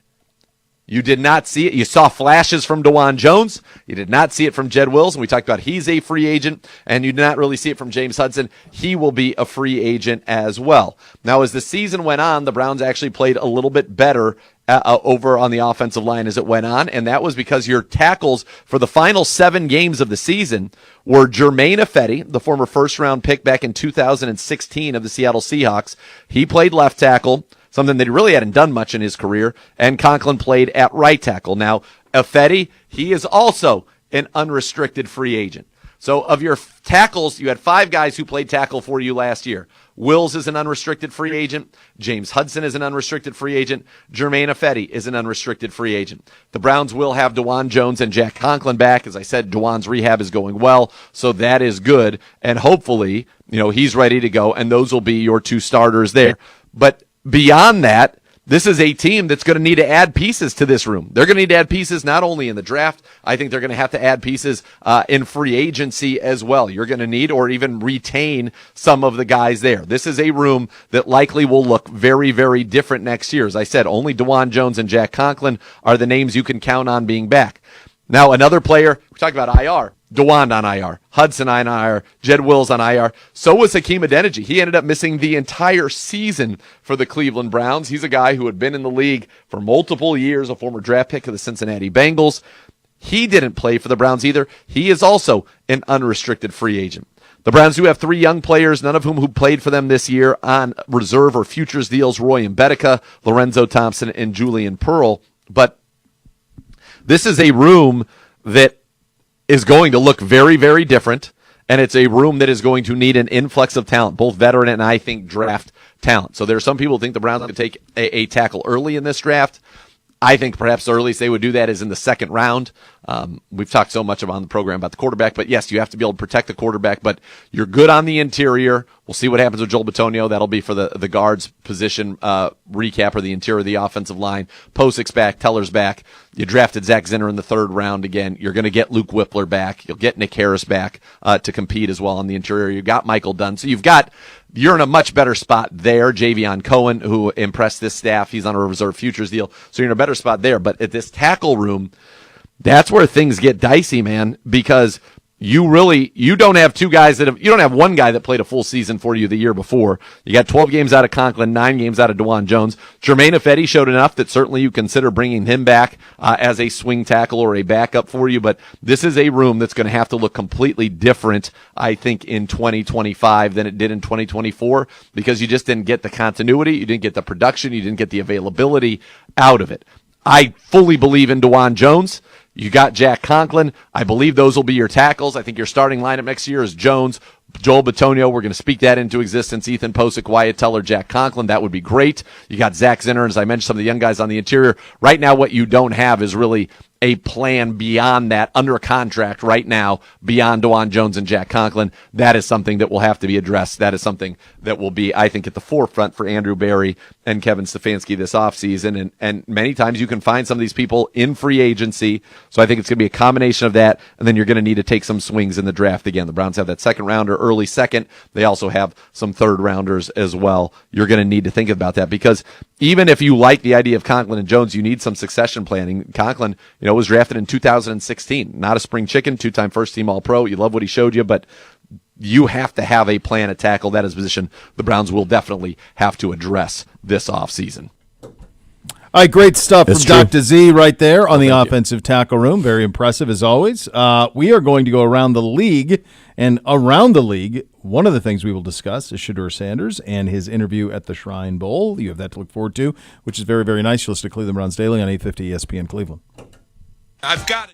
You did not see it. You saw flashes from DeJuan Jones. You did not see it from Jed Wills, and we talked about he's a free agent, and you did not really see it from James Hudson. He will be a free agent as well. Now, as the season went on, the Browns actually played a little bit better over on the offensive line as it went on, and that was because your tackles for the final 7 games of the season were Jermaine Ifedi, the former first-round pick back in 2016 of the Seattle Seahawks. He played left tackle, something that he really hadn't done much in his career, and Conklin played at right tackle. Now, Ifedi, he is also an unrestricted free agent. So of your tackles, you had 5 guys who played tackle for you last year. Wills is an unrestricted free agent. James Hudson is an unrestricted free agent. Jermaine Ifedi is an unrestricted free agent. The Browns will have DeJuan Jones and Jack Conklin back. As I said, DeJuan's rehab is going well, so that is good. And hopefully, he's ready to go, and those will be your 2 starters there. But beyond that, this is a team that's going to need to add pieces to this room. They're going to need to add pieces not only in the draft. I think they're going to have to add pieces in free agency as well. You're going to need or even retain some of the guys there. This is a room that likely will look very, very different next year. As I said, only DeJuan Jones and Jack Conklin are the names you can count on being back. Now, another player, we talked about IR. DeJuan on IR, Hudson on IR, Jed Wills on IR. So was Hakeem Adeniji. He ended up missing the entire season for the Cleveland Browns. He's a guy who had been in the league for multiple years, a former draft pick of the Cincinnati Bengals. He didn't play for the Browns either. He is also an unrestricted free agent. The Browns do have 3 young players, none of whom who played for them this year on reserve or futures deals, Roy Mbedeka, Lorenzo Thompson, and Julian Pearl. But this is a room that is going to look very, very different, and it's a room that is going to need an influx of talent, both veteran and, I think, draft talent. So there are some people who think the Browns could take a tackle early in this draft. I think perhaps the earliest they would do that is in the second round. We've talked so much on the program about the quarterback, but yes, you have to be able to protect the quarterback, but you're good on the interior. We'll see what happens with Joel Bitonio. That'll be for the guards position recap, or the interior of the offensive line. Posic's back, Teller's back. You drafted Zach Zinner in the 3rd round again. You're going to get Luke Whippler back. You'll get Nick Harris back to compete as well on the interior. You got Michael Dunn. So you're in a much better spot there. Javion Cohen, who impressed this staff, he's on a reserve futures deal. So you're in a better spot there. But at this tackle room, that's where things get dicey, man, because you don't have 2 guys you don't have 1 guy that played a full season for you the year before. You got 12 games out of Conklin, 9 games out of DeJuan Jones. Jermaine Ifedi showed enough that certainly you consider bringing him back as a swing tackle or a backup for you, but this is a room that's going to have to look completely different, I think, in 2025 than it did in 2024, because you just didn't get the continuity, you didn't get the production, you didn't get the availability out of it. I fully believe in DeJuan Jones. You got Jack Conklin. I believe those will be your tackles. I think your starting lineup next year is Jones, Joel Bitonio. We're going to speak that into existence. Ethan Posick, Wyatt Teller, Jack Conklin. That would be great. You got Zach Zinner, as I mentioned, some of the young guys on the interior. Right now, what you don't have is really a plan beyond that, under contract right now, beyond DeJuan Jones and Jack Conklin. That is something that will have to be addressed. That is something that will be, I think, at the forefront for Andrew Berry and Kevin Stefanski this offseason. And many times you can find some of these people in free agency. So I think it's going to be a combination of that, and then you're going to need to take some swings in the draft again. The Browns have that 2nd rounder, early 2nd. They also have some 3rd rounders as well. You're going to need to think about that, because even if you like the idea of Conklin and Jones, you need some succession planning. Conklin, was drafted in 2016. Not a spring chicken, 2-time first-team All-Pro. You love what he showed you, but you have to have a plan at tackle. That is a position the Browns will definitely have to address this offseason. All right, great stuff It's from true. Dr. Z right there on the offensive tackle room. Very impressive as always. We are going to go around the league, and around the league, one of the things we will discuss is Shadur Sanders and his interview at the Shrine Bowl. You have that to look forward to, which is very, very nice. You listen to Cleveland Browns Daily on 850 ESPN Cleveland. I've got it.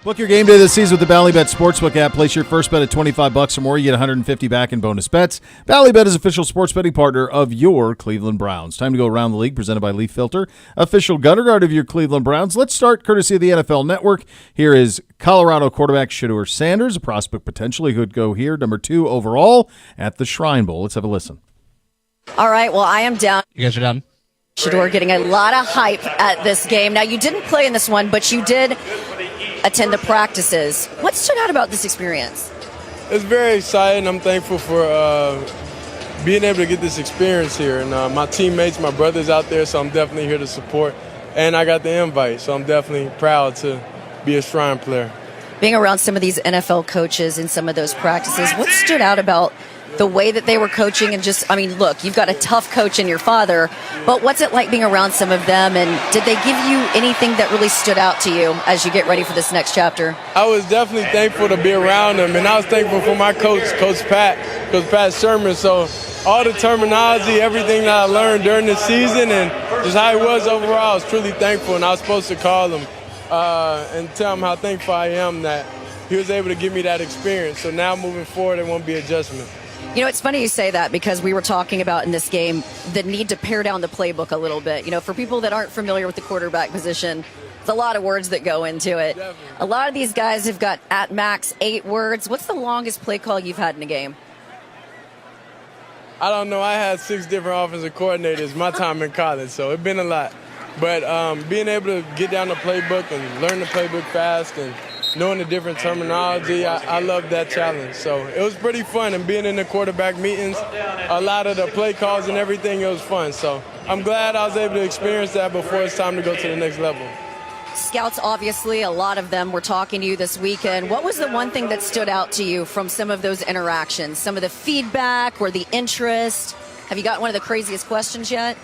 Book your game day this season with the Bally Bet Sportsbook app. Place your first bet at $25 or more. You get $150 back in bonus bets. Bally Bet is official sports betting partner of your Cleveland Browns. Time to go around the league, presented by Leaf Filter, official gutter guard of your Cleveland Browns. Let's start courtesy of the NFL Network. Here is Colorado quarterback Shadur Sanders, a prospect potentially could go here, number 2 overall at the Shrine Bowl. Let's have a listen. All right, well, I am down. You guys are done? Shadur getting a lot of hype at this game. Now, you didn't play in this one, but you did attend the practices. What stood out about this experience? It's very exciting. I'm thankful for being able to get this experience here. And my teammates, my brothers out there, so I'm definitely here to support. And I got the invite, so I'm definitely proud to be a Shrine player. Being around some of these NFL coaches in some of those practices, what stood out about the way that they were coaching? And just, I mean, look, you've got a tough coach in your father, but what's it like being around some of them? And did they give you anything that really stood out to you as you get ready for this next chapter? I was definitely thankful to be around them, and I was thankful for my coach, Coach Pat Sherman. So all the terminology, everything that I learned during the season and just how he was overall, I was truly thankful, and I was supposed to call him and tell him how thankful I am that he was able to give me that experience. So now moving forward, it won't be adjustment. You know, it's funny you say that because we were talking about in this game the need to pare down the playbook a little bit. You know, for people that aren't familiar with the quarterback position, there's a lot of words that go into it. Definitely. A lot of these guys have got at max 8 words. What's the longest play call you've had in a game? I don't know. I had 6 different offensive coordinators my time in college, so it's been a lot. But being able to get down the playbook and learn the playbook fast and knowing the different terminology, I love that challenge. So it was pretty fun, and being in the quarterback meetings, a lot of the play calls and everything, it was fun. So I'm glad I was able to experience that before it's time to go to the next level. Scouts, obviously, a lot of them were talking to you this weekend. What was the one thing that stood out to you from some of those interactions? Some of the feedback or the interest? Have you got one of the craziest questions yet?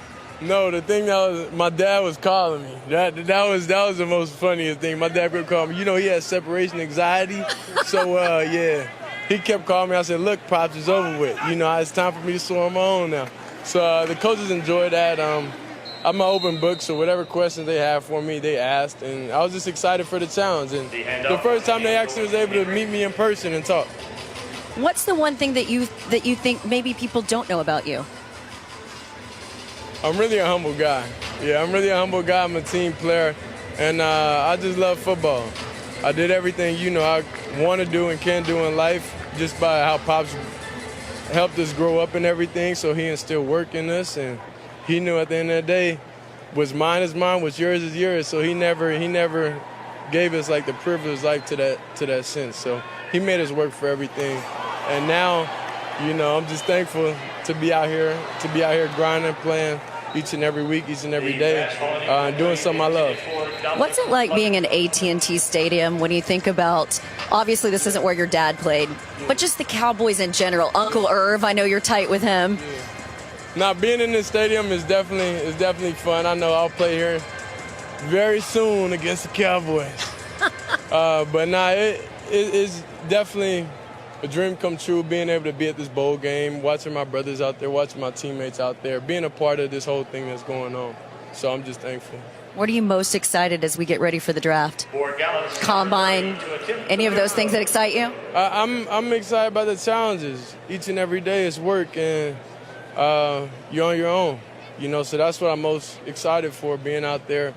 No, the thing that was, my dad was calling me. That was the most funniest thing. My dad would call me. You know, he has separation anxiety. So, yeah, he kept calling me. I said, look, Pops, it's over with. You know, it's time for me to soar on my own now. So the coaches enjoyed that. I'm an open book, so whatever questions they have for me, they asked. And I was just excited for the challenge. And the first time they actually was able to meet me in person and talk. What's the one thing that you think maybe people don't know about you? I'm really a humble guy. Yeah, I'm really a humble guy. I'm a team player, and I just love football. I did everything, you know, I want to do and can do in life just by how Pops helped us grow up and everything, so he instilled work in us, and he knew at the end of the day, what's mine is mine, what's yours is yours, so he never gave us like the privileged life to that sense. So he made us work for everything, and now, you know, I'm just thankful to be out here grinding, playing each and every week, each and every day, and doing something I love. What's it like being in AT&T Stadium when you think about, obviously this isn't where your dad played, but just the Cowboys in general? Uncle Irv, I know you're tight with him. Now, being in this stadium is definitely fun. I know I'll play here very soon against the Cowboys. But it's definitely a dream come true, being able to be at this bowl game, watching my brothers out there, watching my teammates out there, being a part of this whole thing that's going on. So I'm just thankful. What are you most excited as we get ready for the draft? Combine, any of those things that excite you? I'm excited about the challenges. Each and every day is work, and you're on your own. You know, so that's what I'm most excited for, being out there,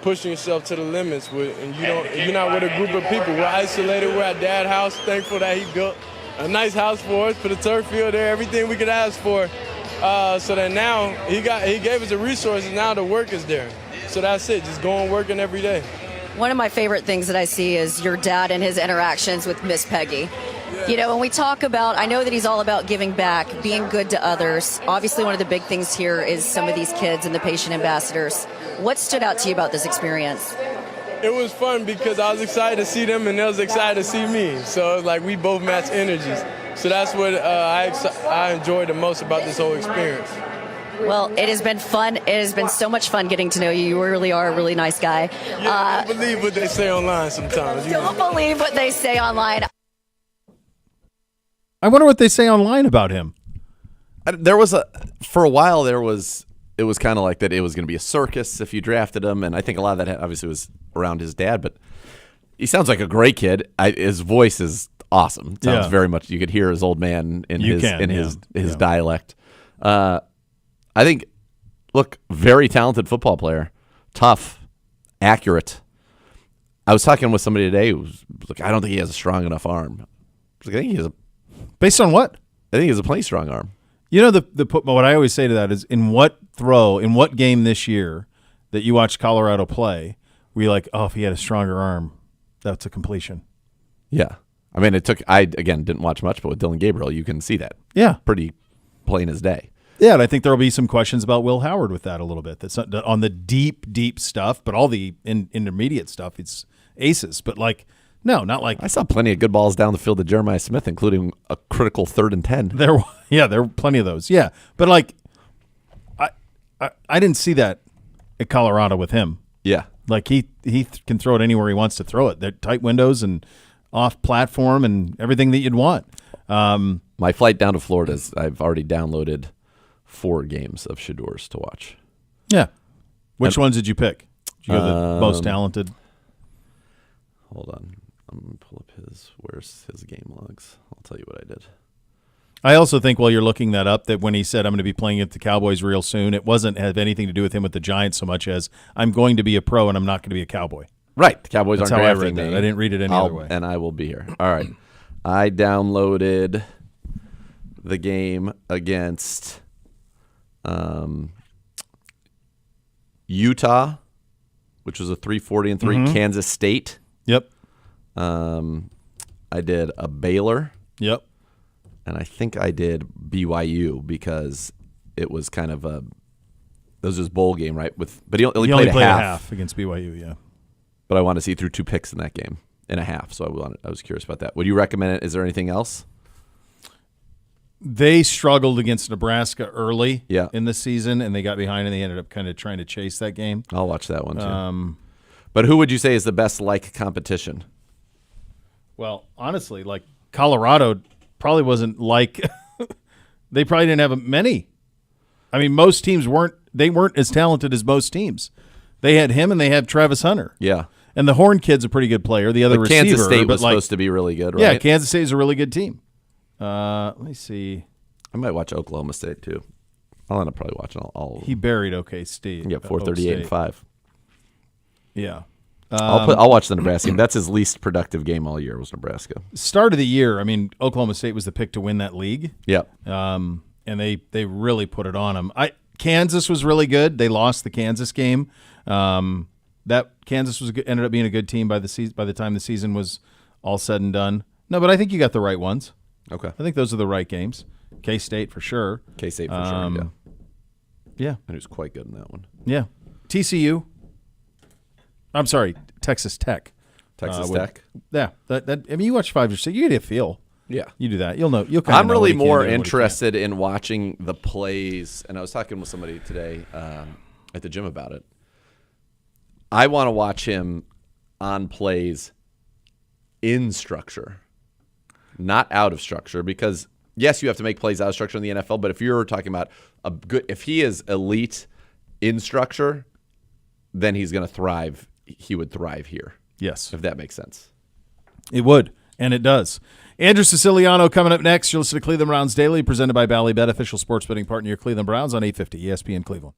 pushing yourself to the limits. And you're not with a group of people. We're isolated. We're at Dad's house. Thankful that he built a nice house for us, put a turf field there, everything we could ask for. So that now he gave us the resources. Now the work is there. So that's it. Just going working every day. One of my favorite things that I see is your dad and his interactions with Miss Peggy. You know, when we talk about, I know that he's all about giving back, being good to others. Obviously, one of the big things here is some of these kids and the patient ambassadors. What stood out to you about this experience? It was fun because I was excited to see them and they was excited to see me. So it was like we both matched energies. So that's what I enjoyed the most about this whole experience. Well, it has been fun. It has been so much fun getting to know you. You really are a really nice guy. Yeah, don't believe what they say online sometimes. Don't believe what they say online. I wonder what they say online about him. For a while it was kind of like that it was going to be a circus if you drafted him, and I think a lot of that obviously was around his dad, but He sounds like a great kid. His voice is awesome. It sounds Yeah. very much. You could hear his old man in You his can, his yeah. dialect. I think, look, very talented football player, tough, accurate. I was talking with somebody today who was like, I don't think he has a strong enough arm. I was like, I think he has Based on what? a plenty strong arm. You know, what I always say to that is, in what game this year that you watched Colorado play, were you like, oh, if he had a stronger arm, that's a completion. Yeah. I mean, I didn't watch much, but with Dylan Gabriel, you can see that. Yeah. Pretty plain as day. Yeah, and I think there will be some questions about Will Howard with that a little bit. That's not on the deep stuff, but all the intermediate stuff, it's aces. But no, not like I saw plenty of good balls down the field to Jeremiah Smith, including a critical 3rd and 10. there were plenty of those. Yeah, but I didn't see that at Colorado with him. Yeah. Like he can throw it anywhere he wants to throw it. They're tight windows and off platform and everything that you'd want. My flight down to Florida is I've already downloaded 4 games of Shadur's to watch. Yeah. Which ones did you pick? Did you go the most talented? Hold on. I'm going to pull up where's his game logs. I'll tell you what I did. I also think while you're looking that up, that when he said, I'm going to be playing at the Cowboys real soon, it wasn't have anything to do with him with the Giants so much as I'm going to be a pro and I'm not going to be a Cowboy. Right. The Cowboys That's aren't how I drafting read that. me. I didn't read it any other way. And I will be here. All right. I downloaded the game against Utah, which was a 3-40-3, Kansas State. Yep. I did a Baylor. Yep. And I think I did BYU because it was kind of it was his bowl game, right? But he only played a half against BYU, yeah. But I want to see through 2 picks in that game in a half, so I was curious about that. Would you recommend it? Is there anything else? They struggled against Nebraska early in the season, and they got behind, and they ended up kind of trying to chase that game. I'll watch that one too. But who would you say is the best competition? Well, honestly, Colorado probably wasn't they probably didn't have many. I mean, most teams weren't as talented as most teams. They had him and they had Travis Hunter. Yeah. And the Horn kid's a pretty good player. The other receiver. Kansas State was supposed to be really good, right? Yeah, Kansas State is a really good team. Let me see. I might watch Oklahoma State too. I'll end up probably watching all. He buried OK State. Yeah, 438-5. Yeah. I'll watch the Nebraska game. That's his least productive game all year was Nebraska. Start of the year, I mean, Oklahoma State was the pick to win that league. Yep. And they really put it on them. Kansas was really good. They lost the Kansas game. That Kansas ended up being a good team by the time the season was all said and done. No, but I think you got the right ones. Okay. I think those are the right games. K-State for sure. K-State for sure. Yeah. Yeah. And he was quite good in that one. Yeah. TCU. I'm sorry, Texas Tech. Texas Tech. Yeah. I mean, you watch 5 or 6. You get a feel. Yeah. You do that. You'll know. I'm really more interested in watching the plays, and I was talking with somebody today at the gym about it. I want to watch him on plays in structure, not out of structure, because yes, you have to make plays out of structure in the NFL, but if you're talking about if he is elite in structure, then he's going to thrive. He would thrive here. Yes. If that makes sense. It would, and it does. Andrew Siciliano coming up next. You'll listen to Cleveland Browns Daily, presented by Bally Bet, official sports betting partner of your Cleveland Browns on 850 ESPN Cleveland.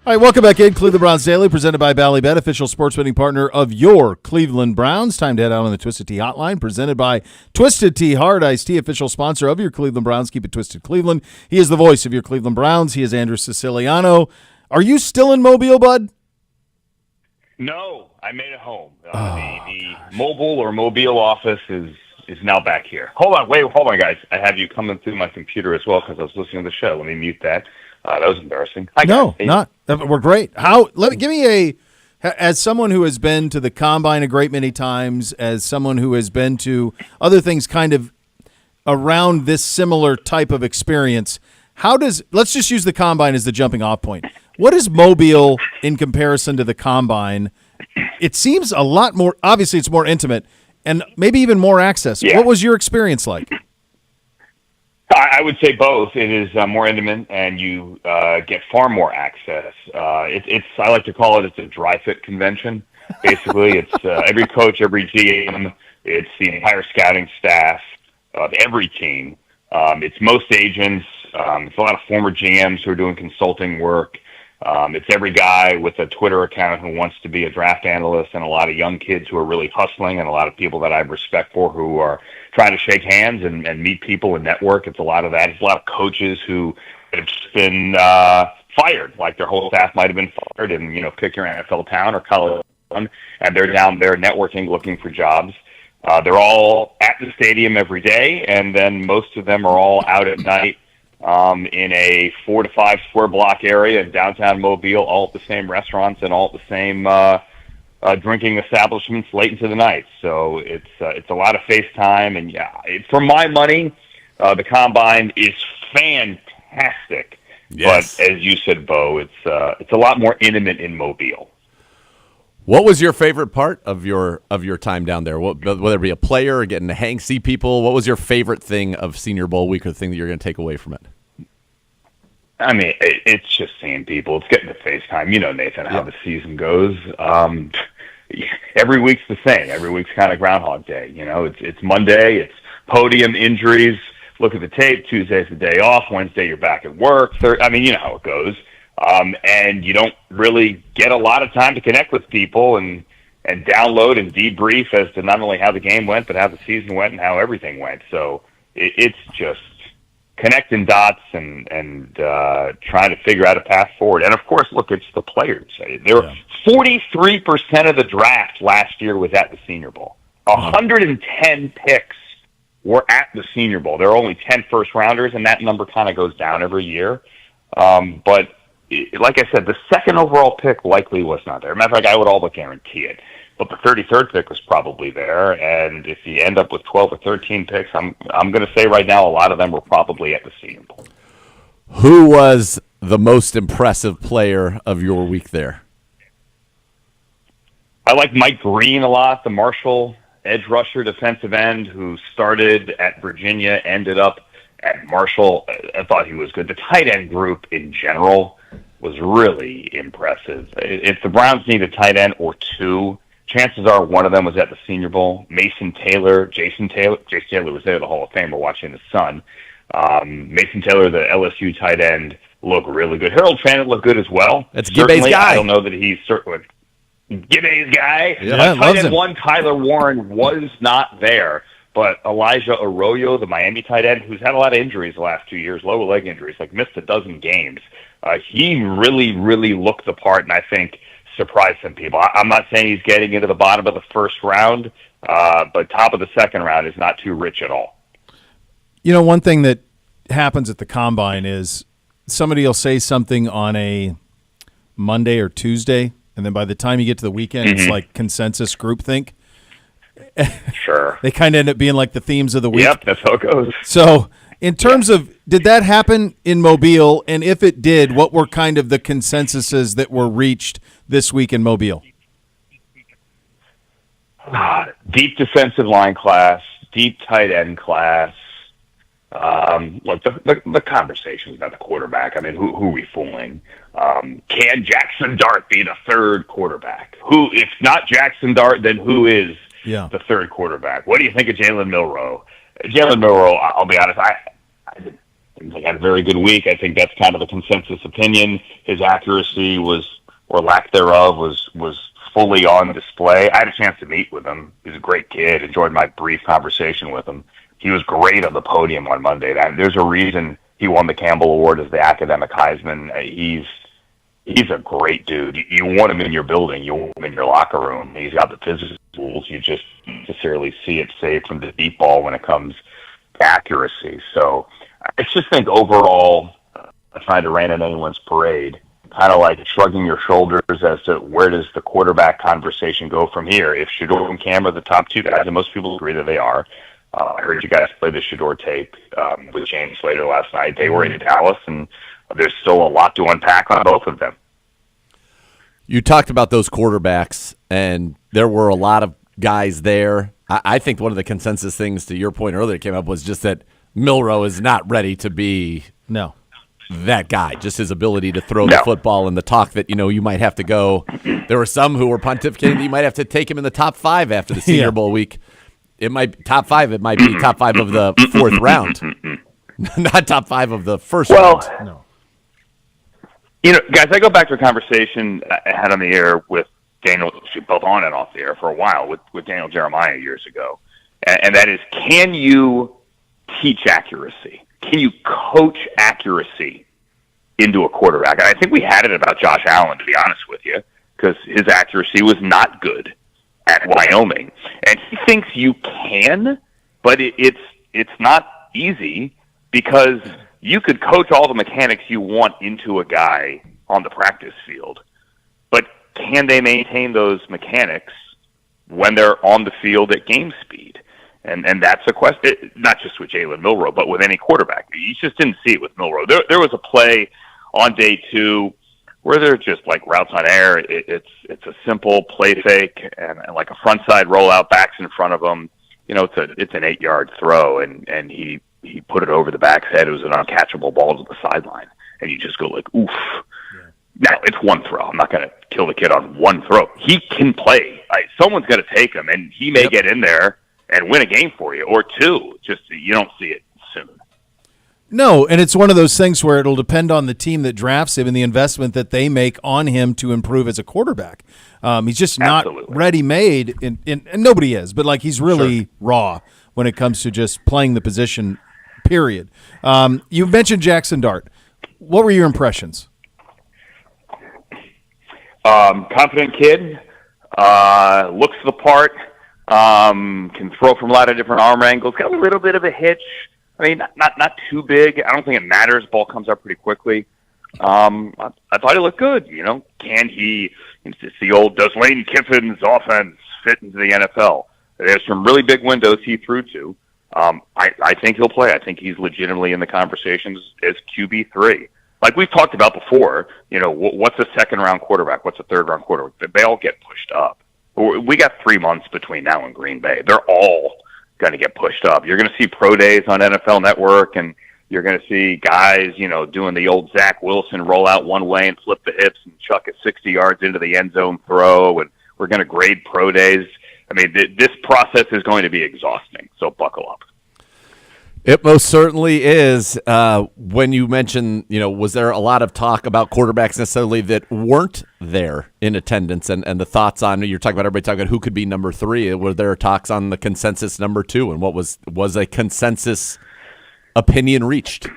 All right, welcome back in. Cleveland Browns Daily, presented by Ballybet, official sports betting partner of your Cleveland Browns. Time to head out on the Twisted Tea Hotline, presented by Twisted Tea Hard Iced Tea, official sponsor of your Cleveland Browns. Keep it twisted, Cleveland. He is the voice of your Cleveland Browns. He is Andrew Siciliano. Are you still in Mobile, bud? No, I made it home. The mobile or mobile office is now back here. Hold on, guys. I have you coming through my computer as well because I was listening to the show. Let me mute that. That was embarrassing. Hi, No, guys. not. We're great. Give me as someone who has been to the Combine a great many times, as someone who has been to other things kind of around this similar type of experience, let's just use the Combine as the jumping off point. What is Mobile in comparison to the Combine? It seems a lot more, obviously it's more intimate and maybe even more access. Yeah. What was your experience like? I would say both. It is more intimate, and you get far more access. I like to call it's a dry fit convention. Basically, it's every coach, every GM, it's the entire scouting staff of every team. It's most agents. It's a lot of former GMs who are doing consulting work. It's every guy with a Twitter account who wants to be a draft analyst, and a lot of young kids who are really hustling, and a lot of people that I have respect for who are trying to shake hands and meet people and network. It's a lot of that. It's a lot of coaches who have been fired, like their whole staff might have been fired, and pick your NFL town or college town, and they're down there networking, looking for jobs. They're all at the stadium every day, and then most of them are all out at night in a 4 to 5 square block area in downtown Mobile, all at the same restaurants and all at the same drinking establishments late into the night. So it's a lot of FaceTime, and for my money, the Combine is fantastic. Yes. But as you said, Bo, it's a lot more intimate in Mobile. What was your favorite part of your time down there? Whether it be a player or getting to see people, what was your favorite thing of Senior Bowl week, or the thing that you're going to take away from it? I mean, it's just seeing people. It's getting to FaceTime. Nathan, how the season goes. Every week's the same. Every week's kind of Groundhog Day. It's Monday. It's podium injuries. Look at the tape. Tuesday's the day off. Wednesday, you're back at work. You know how it goes. And you don't really get a lot of time to connect with people and download and debrief as to not only how the game went, but how the season went and how everything went. So it's just connecting dots and trying to figure out a path forward. And of course, look, it's the players. There were 43% of the draft last year was at the Senior Bowl. 110 picks were at the Senior Bowl. There are only 10 first rounders, and that number kind of goes down every year. But like I said, the second overall pick likely was not there. Matter of fact, I would all but guarantee it. But the 33rd pick was probably there, and if you end up with 12 or 13 picks, I'm going to say right now a lot of them were probably at the Senior Bowl. Who was the most impressive player of your week there? I like Mike Green a lot, the Marshall edge rusher, defensive end, who started at Virginia, ended up at Marshall. I thought he was good. The tight end group in general was really impressive. If the Browns need a tight end or two, chances are one of them was at the Senior Bowl. Jason Taylor was there, the Hall of Famer, watching his son. Mason Taylor, the LSU tight end, looked really good. Harold Fannett looked good as well. That's Gibbe's guy. I don't know that he's certainly Gibbe's guy. Yeah, tight end one, Tyler Warren, was not there. But Elijah Arroyo, the Miami tight end, who's had a lot of injuries the last 2 years, lower leg injuries, missed a dozen games. He really, really looked the part, and I think surprised some people. I'm not saying he's getting into the bottom of the first round, but top of the second round is not too rich at all. One thing that happens at the Combine is somebody will say something on a Monday or Tuesday, and then by the time you get to the weekend, it's like consensus groupthink. Sure. They kind of end up being like the themes of the week. Yep, that's how it goes. So in terms of, did that happen in Mobile? And if it did, what were kind of the consensuses that were reached this week in Mobile? Deep defensive line class, deep tight end class. Look, the conversations about the quarterback. I mean, who are we fooling? Can Jackson Dart be the third quarterback? Who, if not Jackson Dart, then who is the third quarterback? What do you think of Jalen Milroe? Jalen Milroe, I'll be honest, He had a very good week. I think that's kind of a consensus opinion. His accuracy or lack thereof, was fully on display. I had a chance to meet with him. He's a great kid. Enjoyed my brief conversation with him. He was great on the podium on Monday. There's a reason he won the Campbell Award as the academic Heisman. He's a great dude. You want him in your building. You want him in your locker room. He's got the physical tools. You just necessarily see it saved from the deep ball when it comes to accuracy. So I just think overall, trying to rain on anyone's parade, kind of like shrugging your shoulders as to where does the quarterback conversation go from here. If Shadur and Cam are the top two guys, and most people agree that they are, I heard you guys play the Shadur tape with James Slater last night. They were in Dallas, and there's still a lot to unpack on both of them. You talked about those quarterbacks, and there were a lot of guys there. I think one of the consensus things, to your point earlier, came up was just that Milroe is not ready to be that guy. Just his ability to throw the football, and the talk that you might have to go. There were some who were pontificating that you might have to take him in the top 5 after the Senior Bowl week. It might top 5. It might be top 5 of the 4th round, not top 5 of the first round. No. Guys, I go back to a conversation I had on the air with Daniel, both on and off the air for a while, with Daniel Jeremiah years ago, and that is, can you teach accuracy? Can you coach accuracy into a quarterback? And I think we had it about Josh Allen, to be honest with you, because his accuracy was not good at Wyoming. And he thinks you can, but it's not easy, because you could coach all the mechanics you want into a guy on the practice field, but can they maintain those mechanics when they're on the field at game speed? And that's a question, not just with Jalen Milroe, but with any quarterback. You just didn't see it with Milroe. There was a play on day 2 where they're just like routes on air. It's a simple play fake and like a front side rollout, backs in front of him. It's an 8-yard throw, and he put it over the back's head. It was an uncatchable ball to the sideline, and you just go like, oof. Yeah. Now, it's one throw. I'm not going to kill the kid on one throw. He can play. Someone's got to take him, and he may get in there and win a game for you, or 2. Just you don't see it soon. No, and it's one of those things where it'll depend on the team that drafts him and the investment that they make on him to improve as a quarterback. He's just not ready-made, and nobody is, but he's really raw when it comes to just playing the position, period. You mentioned Jackson Dart. What were your impressions? Confident kid, looks the part, can throw from a lot of different arm angles, got a little bit of a hitch. I mean, not too big. I don't think it matters. Ball comes up pretty quickly. I thought he looked good. Can he? It's the old, does Lane Kiffin's offense fit into the NFL? There's some really big windows he threw to. I think he'll play. I think he's legitimately in the conversations as QB3. Like we've talked about before, what's a second-round quarterback? What's a third-round quarterback? They all get pushed up. We got 3 months between now and Green Bay. They're all going to get pushed up. You're going to see pro days on NFL Network, and you're going to see guys, doing the old Zach Wilson roll out one way and flip the hips and chuck it 60 yards into the end zone throw, and we're going to grade pro days. I mean, this process is going to be exhausting, so buckle up. It most certainly is. When you mentioned, was there a lot of talk about quarterbacks necessarily that weren't there in attendance, and the thoughts on, you're talking about everybody talking about who could be number 3. Were there talks on the consensus number 2, and what was a consensus opinion reached?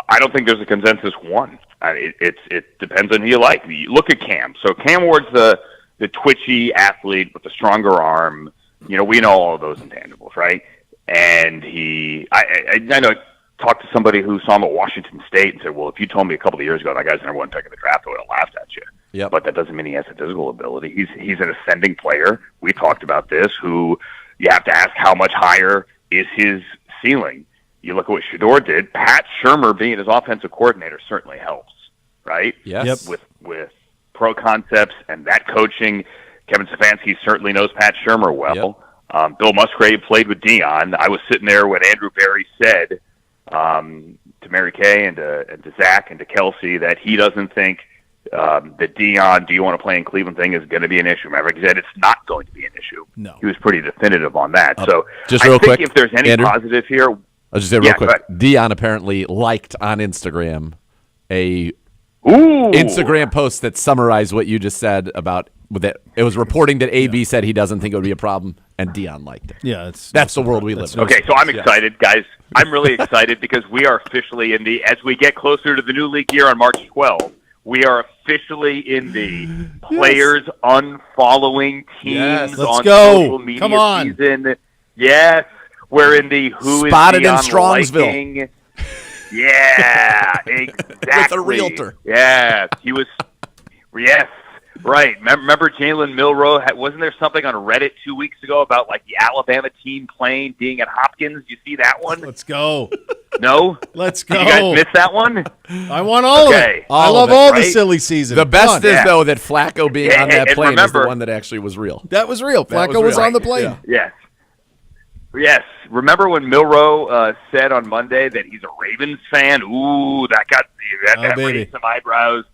I don't think there's a consensus 1. It depends on who you like. You look at Cam. So Cam Ward's the twitchy athlete with the stronger arm. We know all of those intangibles, right? And I know, talked to somebody who saw him at Washington State and said, well, if you told me a couple of years ago that guy's number 1 pick of the draft, I would have laughed at you. Yep. But that doesn't mean he has a physical ability. He's an ascending player. We talked about this, who you have to ask how much higher is his ceiling. You look at what Shadur did. Pat Shurmur being his offensive coordinator certainly helps, right? Yes. Yep. With pro concepts and that coaching, Kevin Stefanski certainly knows Pat Shurmur well. Yep. Bill Musgrave played with Dion. I was sitting there when Andrew Berry said to Mary Kay and to Zach and to Kelsey that he doesn't think the Dion, do you want to play in Cleveland thing is going to be an issue. Remember, he said it's not going to be an issue. No. He was pretty definitive on that. So just I real think quick, if there's any Andrew? positive here, I'll just say real quick. Dion apparently liked on Instagram a Instagram post that summarized what you just said about that. It was reporting that AB said he doesn't think it would be a problem, and Dion liked it. Yeah, that's the world we live in. Okay, so I'm excited, guys. I'm really excited because we are officially as we get closer to the new league year on March 12th, we are officially in the players unfollowing teams on social media season. Yes, we're in the who spotted is in Strongsville. Liking. Yeah, exactly. With a realtor. Yeah, he was. Yes. Right. Remember Jalen Milroe? Wasn't there something on Reddit 2 weeks ago about like the Alabama team playing being at Hopkins? You see that one? Let's go. No? Let's go. Did you guys miss that one? I want all of it. I love all the silly season. The best is, though, that Flacco being on that plane is the one that actually was real. That was real. Flacco was on the plane. Yeah. Yes. Remember when Milroe said on Monday that he's a Ravens fan? Ooh, that raised some eyebrows.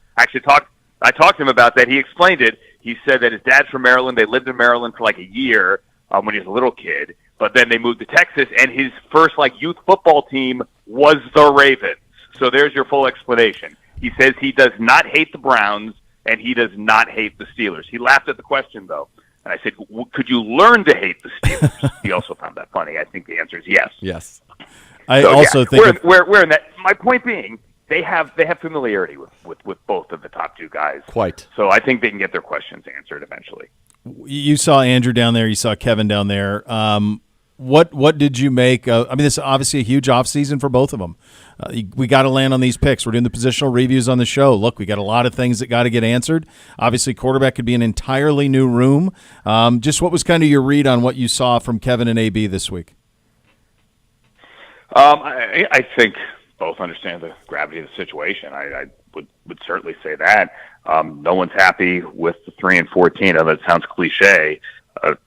I talked to him about that. He explained it. He said that his dad's from Maryland. They lived in Maryland for like a year when he was a little kid. But then they moved to Texas, and his first youth football team was the Ravens. So there's your full explanation. He says he does not hate the Browns, and he does not hate the Steelers. He laughed at the question, though. And I said, could you learn to hate the Steelers? He also found that funny. I think the answer is yes. Yes. I also think we're in that. My point being, they have familiarity with both of the top two guys. Quite. So I think they can get their questions answered eventually. You saw Andrew down there. You saw Kevin down there. What did you make? This is obviously a huge offseason for both of them. We got to land on these picks. We're doing the positional reviews on the show. Look, we got a lot of things that got to get answered. Obviously, quarterback could be an entirely new room. Just what was kind of your read on what you saw from Kevin and AB this week? I think both understand the gravity of the situation. I would certainly say that. No one's happy with the 3-14. Although it sounds cliche.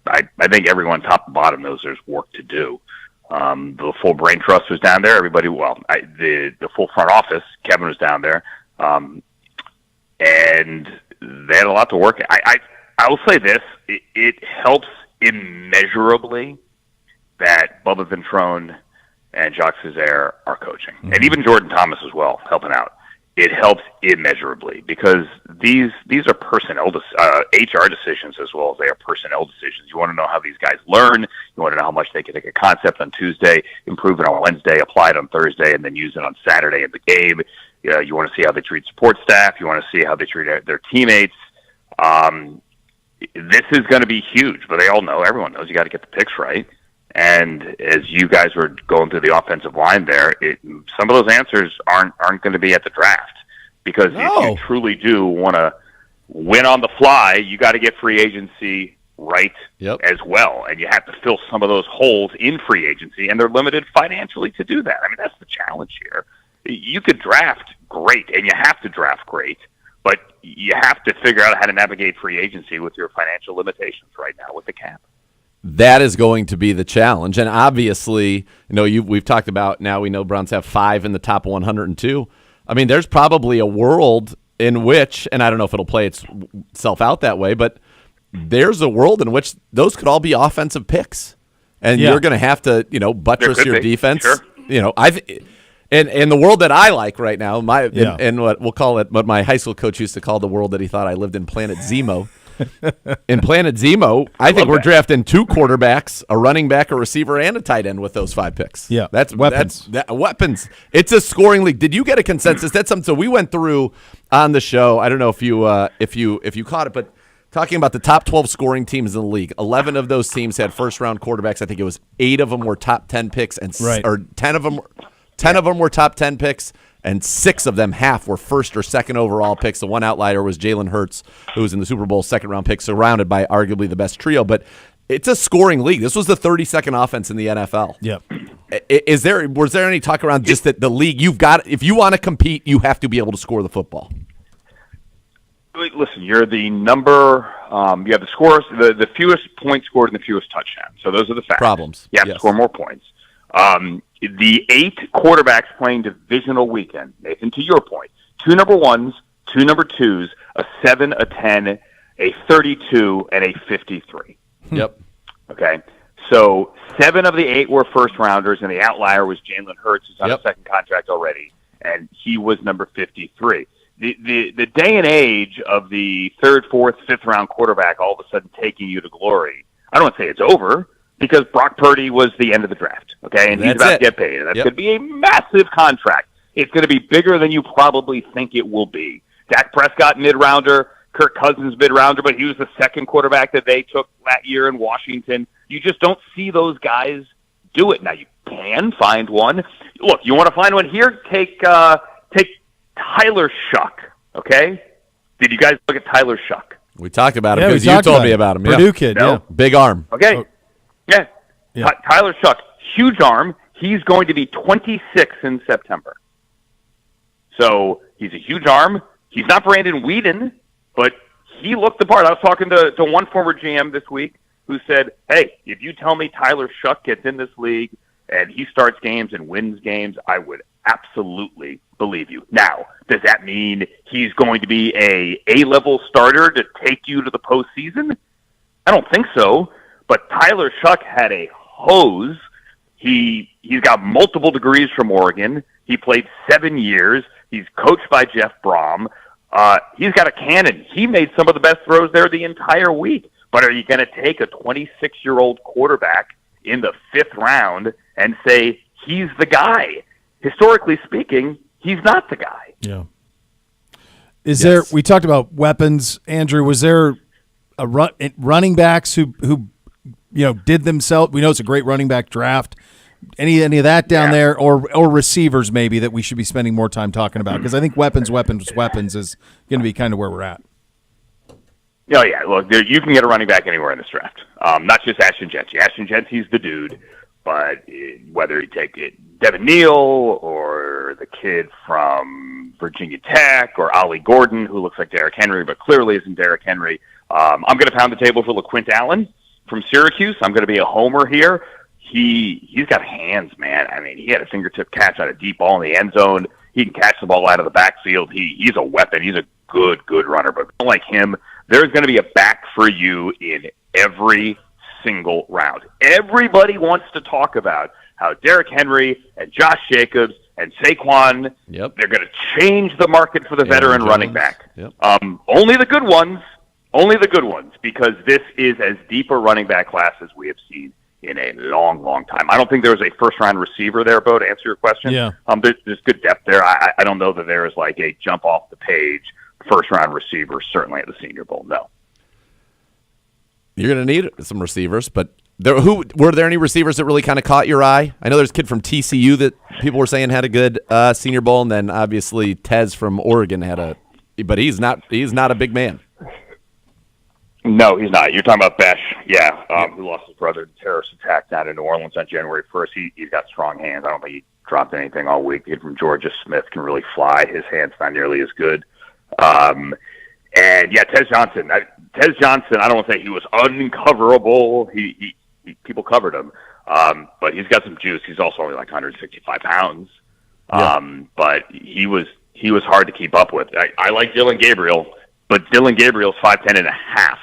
I think everyone top to bottom knows there's work to do. The full brain trust was down there. Everybody, the full front office, Kevin was down there, and they had a lot to work. I will say this: it helps immeasurably that Bubba Ventrone and Jacques Césaire are coaching, and even Jordan Thomas as well, helping out. It helps immeasurably because these are personnel, HR decisions as well as they are personnel decisions. You want to know how these guys learn. You want to know how much they can take a concept on Tuesday, improve it on Wednesday, apply it on Thursday, and then use it on Saturday in the game. You want to see how they treat support staff. You want to see how they treat their teammates. This is going to be huge, but everyone knows you got to get the picks right. And as you guys were going through the offensive line there, some of those answers aren't going to be at the draft because if you truly do want to win on the fly, you got to get free agency right as well. And you have to fill some of those holes in free agency, and they're limited financially to do that. That's the challenge here. You could draft great, and you have to draft great, but you have to figure out how to navigate free agency with your financial limitations right now with the cap. That is going to be the challenge. And obviously, we've talked about now we know Browns have 5 in the top 102. There's probably a world in which, and I don't know if it'll play itself out that way, but there's a world in which those could all be offensive picks. And you're going to have to, buttress your defense. Sure. And the world that I like right now, and what we'll call it, what my high school coach used to call the world that he thought I lived in, Planet Zemo. In Planet Zemo, I think we're drafting 2 quarterbacks, a running back, a receiver, and a tight end with those 5 picks. Yeah, that's weapons. Weapons. It's a scoring league. Did you get a consensus? That's something. So we went through on the show. I don't know if you caught it, but talking about the top 12 scoring teams in the league, 11 of those teams had first-round quarterbacks. I think it was 8 of them were top 10 picks, or 10 of them were top 10 picks. And 6 of them, half, were first or second overall picks. The one outlier was Jalen Hurts, who was in the Super Bowl second-round pick, surrounded by arguably the best trio. But it's a scoring league. This was the 32nd offense in the NFL. Yep. Was there any talk around just that the league, if you want to compete, you have to be able to score the football? Listen, you're the number. You have the scores, the fewest points scored and the fewest touchdowns. So those are the facts. Problems. You have to score more points. The 8 quarterbacks playing divisional weekend, Nathan, to your point, 2 number 1s, 2 number 2s, a 7, a 10, a 32, and a 53. Yep. Okay. So 7 of the 8 were first-rounders, and the outlier was Jalen Hurts, who's on a second contract already, and he was number 53. The day and age of the 3rd, 4th, 5th-round quarterback all of a sudden taking you to glory, I don't want to say it's over, because Brock Purdy was the end of the draft, okay? And he's about to get paid, and that's going to be a massive contract. It's going to be bigger than you probably think it will be. Dak Prescott, mid-rounder. Kirk Cousins, mid-rounder, but he was the second quarterback that they took that year in Washington. You just don't see those guys do it. Now, you can find one. Look, you want to find one here? Take Tyler Shuck, okay? Did you guys look at Tyler Shuck? We talked about him Yeah, because you told me about him. Purdue kid, No. Big arm. Okay. Oh. Yeah. Yeah. Tyler Shuck, huge arm. He's going to be 26 in September. So he's a huge arm. He's not Brandon Whedon, but he looked the part. I was talking to one former GM this week who said, hey, if you tell me Tyler Shuck gets in this league and he starts games and wins games, I would absolutely believe you. Now, does that mean he's going to be a A-level starter to take you to the postseason? I don't think so, but Tyler Shuck had a hose. He's got multiple degrees from Oregon. He played 7 years. He's coached by Jeff Brom. He's got a cannon. He made some of the best throws there the entire week. But are you going to take a 26-year-old quarterback in the 5th round and say he's the guy? Historically speaking, he's not the guy. Yeah. Is there? We talked about weapons, Andrew. Was there a running backs who did themselves? We know it's a great running back draft. Any of that down there, or receivers maybe that we should be spending more time talking about? Because I think weapons is going to be kind of where we're at. Oh, yeah. Look, you can get a running back anywhere in this draft. Not just Ashton Genty. Ashton Genty's the dude, but whether you take Devin Neal or the kid from Virginia Tech or Ollie Gordon, who looks like Derrick Henry but clearly isn't Derrick Henry, I'm going to pound the table for LaQuint Allen from Syracuse. I'm going to be a homer here. He's got hands, man. I mean, he had a fingertip catch on a deep ball in the end zone. He can catch the ball out of the backfield. He's a weapon. He's a good runner. But like him, there's going to be a back for you in every single round. Everybody wants to talk about how Derrick Henry and Josh Jacobs and Saquon, they're going to change the market for the veteran running back. Only the good ones, because this is as deep a running back class as we have seen in a long time. I don't think there was a first-round receiver there, Bo, to answer your question. Yeah. There's good depth there. I don't know that there is like a jump-off-the-page first-round receiver, certainly at the Senior Bowl, no. You're going to need some receivers, but were there any receivers that really kind of caught your eye? I know there's a kid from TCU that people were saying had a good Senior Bowl, and then obviously Tez from Oregon but he's not a big man. No, he's not. You're talking about Besh, who lost his brother to terrorist attack down in New Orleans on January 1st. He's got strong hands. I don't think he dropped anything all week. The kid from Georgia, Smith, can really fly. His hand's not nearly as good. Tez Johnson. I don't want to say he was uncoverable. He people covered him, but he's got some juice. He's also only like 165 pounds. But he was hard to keep up with. I like Dylan Gabriel, but Dylan Gabriel's 5'10" and a half.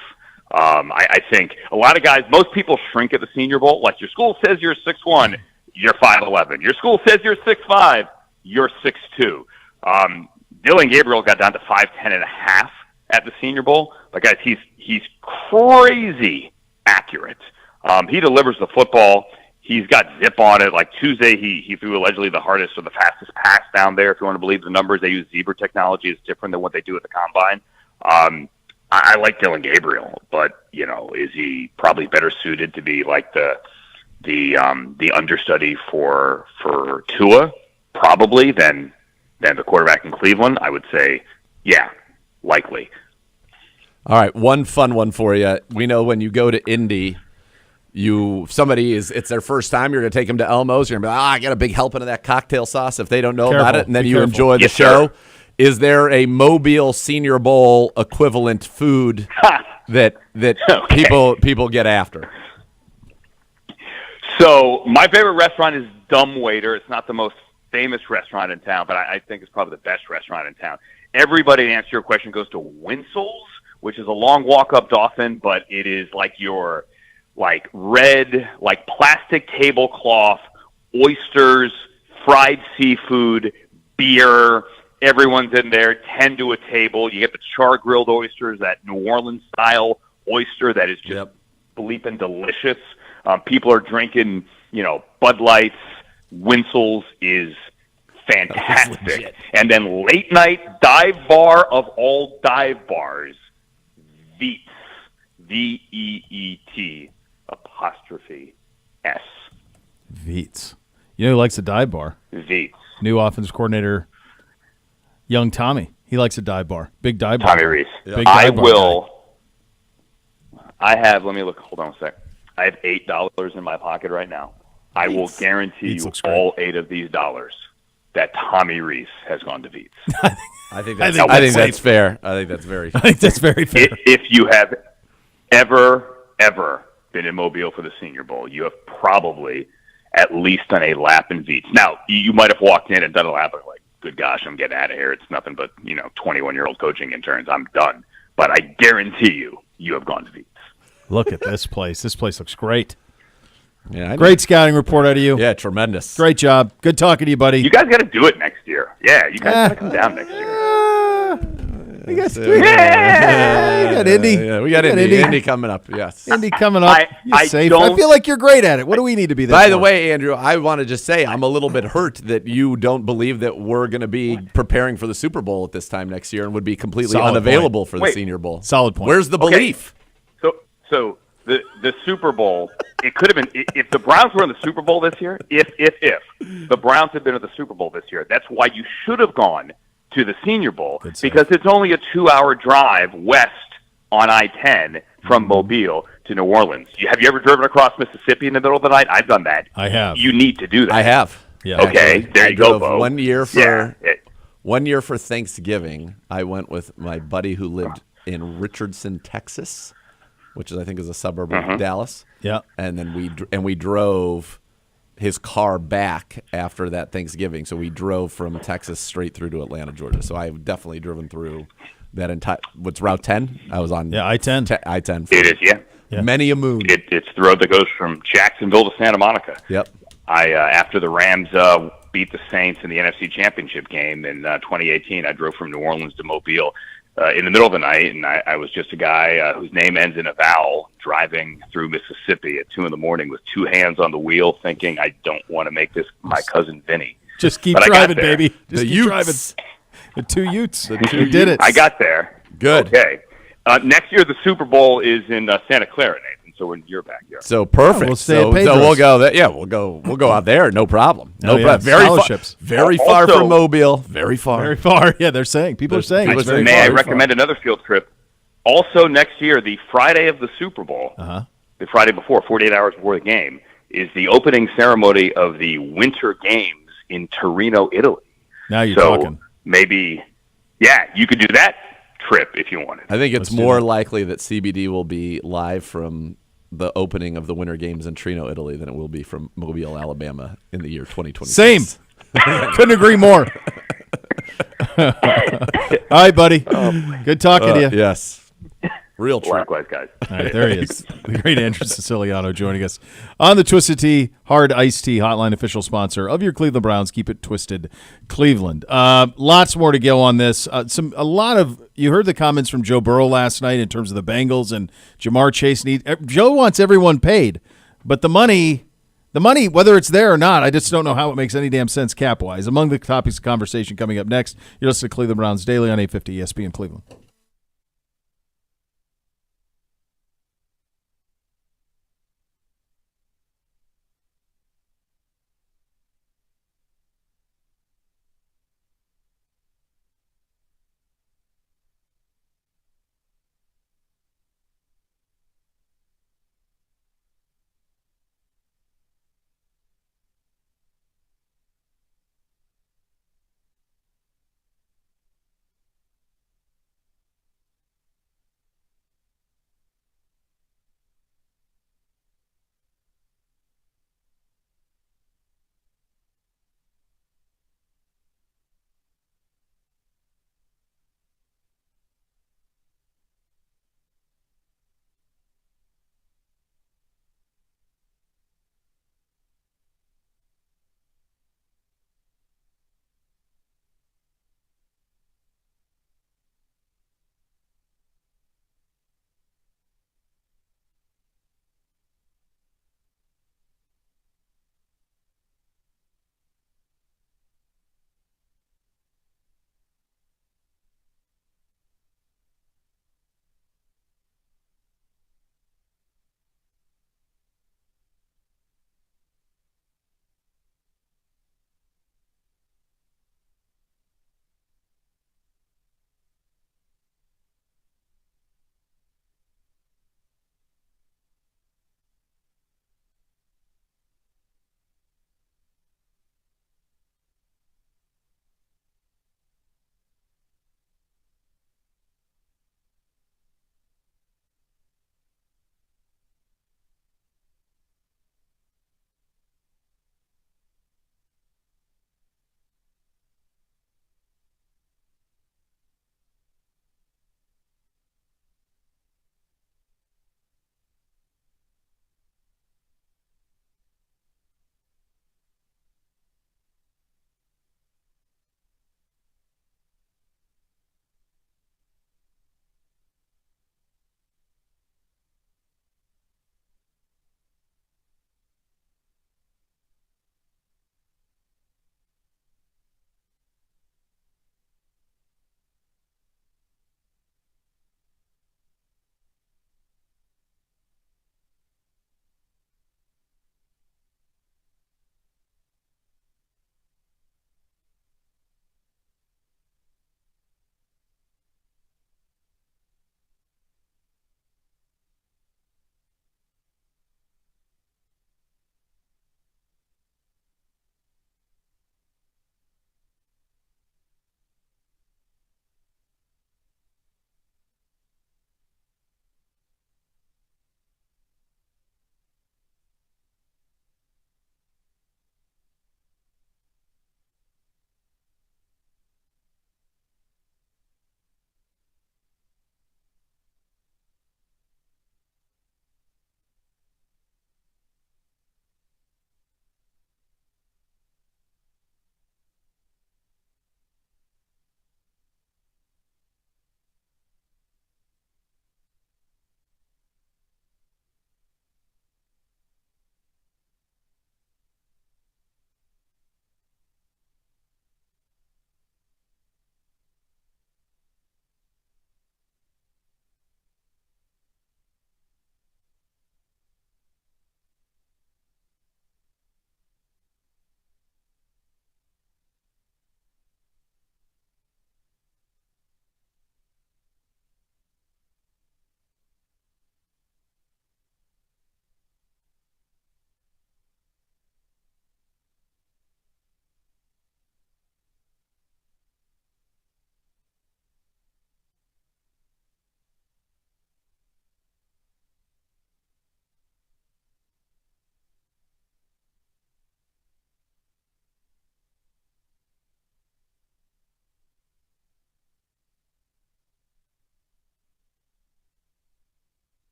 I think a lot of guys, most people shrink at the Senior Bowl. Like your school says you're 6'1", you're 5'11". Your school says you're 6'5", you're 6'2". Dylan Gabriel got down to 5'10" and a half at the Senior Bowl. But guys, he's crazy accurate. He delivers the football. He's got zip on it. Like Tuesday, he threw allegedly the hardest or the fastest pass down there. If you want to believe the numbers, they use zebra technology. It's different than what they do at the combine. I like Dylan Gabriel, but is he probably better suited to be like the understudy for Tua, probably than the quarterback in Cleveland? I would say, yeah, likely. All right, one fun one for you. We know when you go to Indy, it's their first time, you're going to take them to Elmo's. You're going to be like, I got a big helping of that cocktail sauce if they don't know about it, and then you enjoy the show. Sir. Is there a Mobile Senior Bowl equivalent food that people get after? So my favorite restaurant is Dumbwaiter. It's not the most famous restaurant in town, but I think it's probably the best restaurant in town. Everybody, to answer your question, goes to Winsel's, which is a long walk up Dauphin, but it is like your like red, like plastic tablecloth, oysters, fried seafood, beer. Everyone's in there, 10 to a table. You get the char-grilled oysters, that New Orleans style oyster that is just bleeping delicious. People are drinking, Bud Lights. Winsel's is fantastic. And then late night dive bar of all dive bars, Veets, VEET apostrophe S. Veets. You know who likes a dive bar? Veets. New offensive coordinator, young Tommy. He likes a dive bar. Big dive bar. Tommy Reese. Big I dive bar will. Let me look. Hold on a sec. I have $8 in my pocket right now. I will guarantee you all 8 of these dollars that Tommy Reese has gone to Veets. I think that's fair. I think that's very fair. I think that's very fair. If you have ever been in Mobile for the Senior Bowl, you have probably at least done a lap in Veets. Now, you might have walked in and done a lap and like, good gosh, I'm getting out of here. It's nothing but, 21-year-old coaching interns. I'm done. But I guarantee you have gone to Veets. Look at this place. This place looks great. Yeah, great scouting report out of you. Yeah, tremendous. Great job. Good talking to you, buddy. You guys got to do it next year. Yeah, you guys got to come down next year. We got Indy. Yeah, we got Indy. Indy coming up. Yes, Indy coming up. I feel like you're great at it. What do we need to be? By the way, Andrew, I want to just say I'm a little bit hurt that you don't believe that we're going to be preparing for the Super Bowl at this time next year and would be completely unavailable for the Senior Bowl. Solid point. Where's the belief? So the Super Bowl, it could have been if the Browns were in the Super Bowl this year. If the Browns had been in the Super Bowl this year, that's why you should have gone to the Senior Bowl, because it's only a 2-hour drive west on I-10 from Mobile to New Orleans. Have you ever driven across Mississippi in the middle of the night? I've done that. I have. You need to do that. I have. Yeah. Okay, there you go, Bo. 1 year for Thanksgiving, I went with my buddy who lived in Richardson, Texas, which I think is a suburb of Dallas. Yeah. And then we drove his car back after that Thanksgiving. So we drove from Texas straight through to Atlanta, Georgia. So I've definitely driven through that entire, what's Route 10? I was on I-10. I-10. It is, yeah. Many a moon. It's the road that goes from Jacksonville to Santa Monica. Yep. After the Rams beat the Saints in the NFC Championship game in 2018, I drove from New Orleans to Mobile in the middle of the night, and I was just a guy whose name ends in a vowel driving through Mississippi at 2 a.m. with 2 hands on the wheel, thinking I don't want to make this my cousin Vinny. Just keep driving, baby. Just keep driving. The 2 Utes. We did it. I got there. Good. Okay. Next year, the Super Bowl is in Santa Clara, Nathan. So we're in your backyard. So perfect. Yeah, we'll stay at Pedro's. So we'll go there. Yeah, we'll go out there. No problem. No problem. Very far Also, from Mobile. Very far. Very far. Yeah, they're saying. People are saying. It's very May far. I recommend another field trip? Also, next year, the Friday of the Super Bowl, the Friday before, 48 hours before the game, is the opening ceremony of the Winter Games in Torino, Italy. Now you're talking. Maybe, you could do that trip if you wanted. I think it's more likely that CBD will be live from the opening of the Winter Games in Torino, Italy, than it will be from Mobile, Alabama in the year 2026. Same. Couldn't agree more. All right, buddy. Good talking to you. Yes. Real trip. Likewise, guys. All right, there he is. The great Andrew Siciliano joining us on the Twisted Tea Hard Iced Tea Hotline, official sponsor of your Cleveland Browns. Keep it twisted, Cleveland. Lots more to go on this. You heard the comments from Joe Burrow last night in terms of the Bengals and Jamar Chase. Joe wants everyone paid, but the money, whether it's there or not, I just don't know how it makes any damn sense cap-wise. Among the topics of conversation coming up next, you're listening to Cleveland Browns Daily on 850 ESPN Cleveland.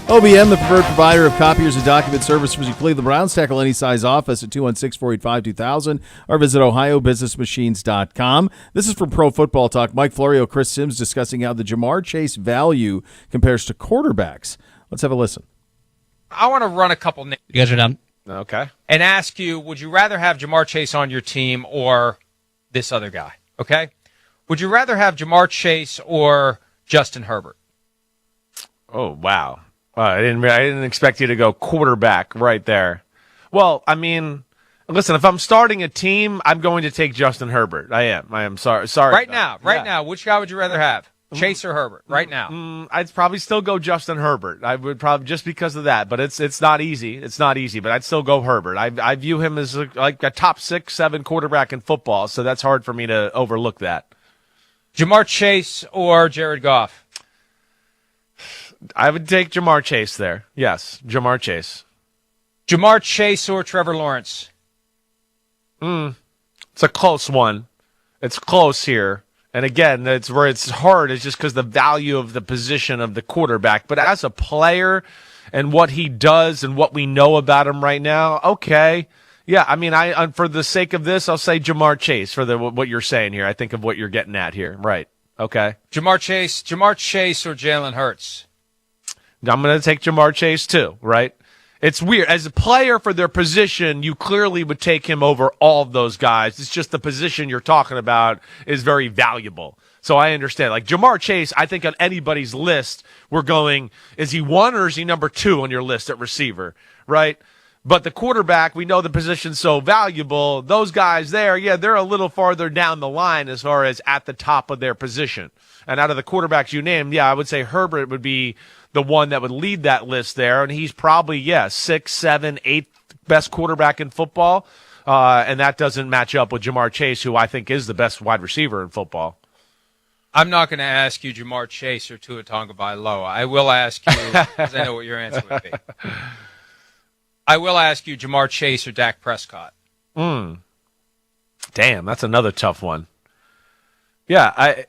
OBM, the preferred provider of copiers and document service for the Cleveland Browns. Tackle any size office at 216-485-2000 or visit ohiobusinessmachines.com. This is from Pro Football Talk. Mike Florio, Chris Sims discussing how the Jamar Chase value compares to quarterbacks. Let's have a listen. I want to run a couple names. You guys are done. Okay. And ask you, would you rather have Jamar Chase on your team or this other guy? Okay. Would you rather have Jamar Chase or Justin Herbert? Oh, wow. I didn't expect you to go quarterback right there. Well, I mean, listen, if I'm starting a team, I'm going to take Justin Herbert. I am sorry. Right now, which guy would you rather have? Chase or Herbert? Right now. I'd probably still go Justin Herbert. I would probably just because of that, but it's not easy. It's not easy, but I'd still go Herbert. I view him as like a top 6, 7 quarterback in football, so that's hard for me to overlook that. Jamar Chase or Jared Goff? I would take Jamar Chase there. Yes, Jamar Chase. Jamar Chase or Trevor Lawrence? It's a close one. It's close here. And again, that's where it's hard. It's just because the value of the position of the quarterback. But as a player and what he does and what we know about him right now, okay. Yeah, I mean, for the sake of this, I'll say Jamar Chase for what you're saying here. I think of what you're getting at here. Right. Okay. Jamar Chase or Jalen Hurts? I'm going to take Jamar Chase too, right? It's weird. As a player for their position, you clearly would take him over all of those guys. It's just the position you're talking about is very valuable. So I understand. Like Jamar Chase, I think on anybody's list, we're going, is he 1 or is he number 2 on your list at receiver, right? But the quarterback, we know the position's so valuable. Those guys there, yeah, they're a little farther down the line as far as at the top of their position. And out of the quarterbacks you named, yeah, I would say Herbert would be the one that would lead that list there. And he's probably, 6, 7, 8th best quarterback in football. And that doesn't match up with Jamar Chase, who I think is the best wide receiver in football. I'm not going to ask you Jamar Chase or Tua Tagovailoa. I will ask you, because I know what your answer would be. I will ask you Jamar Chase or Dak Prescott. Damn, that's another tough one. Yeah,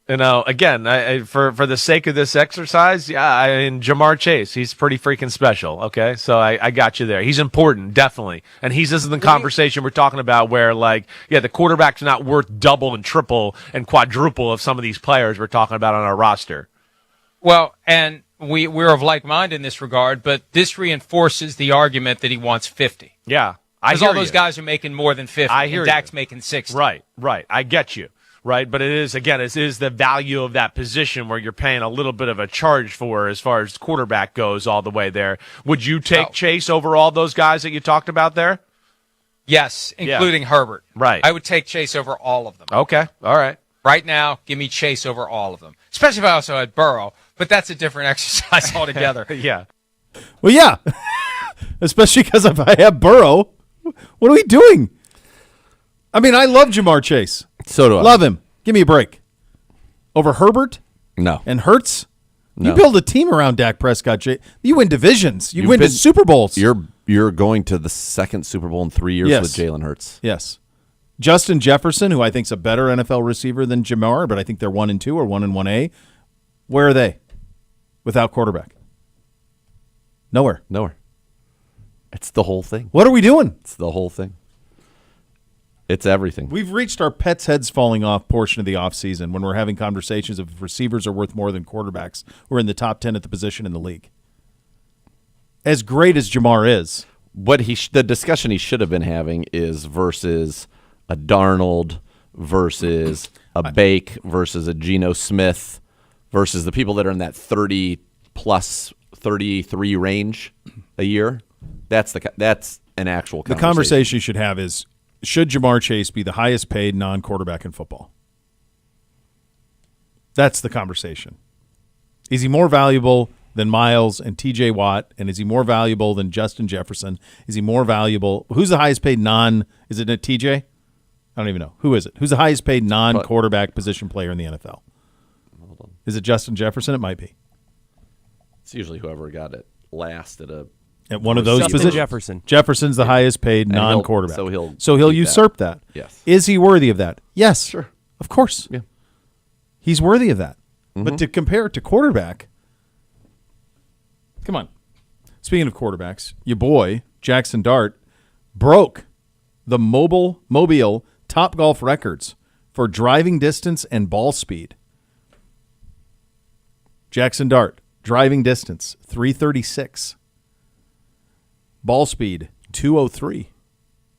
again, for the sake of this exercise, Jamar Chase, he's pretty freaking special, okay? So I got you there. He's important, definitely. And this is the conversation we're talking about where, the quarterback's not worth double and triple and quadruple of some of these players we're talking about on our roster. Well, and we're of like mind in this regard, but this reinforces the argument that he wants 50. Yeah. Because all those guys are making more than 50, and Dak's making 60. Right. I get you. Right, but it is the value of that position where you're paying a little bit of a charge for as far as quarterback goes all the way there. Would you take Chase over all those guys that you talked about there? Yes, including Herbert. Right. I would take Chase over all of them. Okay, all right. Right now, give me Chase over all of them, especially if I also had Burrow, but that's a different exercise altogether. Yeah. Well, yeah, especially because if I have Burrow, what are we doing? I mean, I love Jamar Chase. So do I. Love him. Give me a break. Over Herbert? No. And Hurts? No. You build a team around Dak Prescott. You win divisions. You win to Super Bowls. You're going to the second Super Bowl in 3 years with Jalen Hurts. Yes. Justin Jefferson, who I think is a better NFL receiver than Jamar, but I think they're 1 and 2 or 1 and 1A. Where are they without quarterback? Nowhere. It's the whole thing. What are we doing? It's the whole thing. It's everything. We've reached our pets' heads falling off portion of the offseason when we're having conversations of if receivers are worth more than quarterbacks. We're in the top 10 at the position in the league. As great as Jamar is. The discussion he should have been having is versus a Darnold, versus a Bake, versus a Geno Smith, versus the people that are in that 30-plus, 33 range a year. That's an actual conversation. The conversation you should have is, should Jamar Chase be the highest paid non-quarterback in football? That's the conversation. Is he more valuable than Miles and T.J. Watt? And is he more valuable than Justin Jefferson? Is he more valuable? Who's the highest paid is it a T.J.? I don't even know. Who is it? Who's the highest paid non-quarterback position player in the NFL? Hold on. Is it Justin Jefferson? It might be. It's usually whoever got it last at one of those positions. Jefferson's the highest paid non-quarterback. So he'll usurp that. Yes. Is he worthy of that? Yes. Sure. Of course. Yeah. He's worthy of that. Mm-hmm. But to compare it to quarterback, Come on. Speaking of quarterbacks, your boy, Jackson Dart, broke the Mobile Top Golf records for driving distance and ball speed. Jackson Dart, driving distance, 336. Ball speed, 203.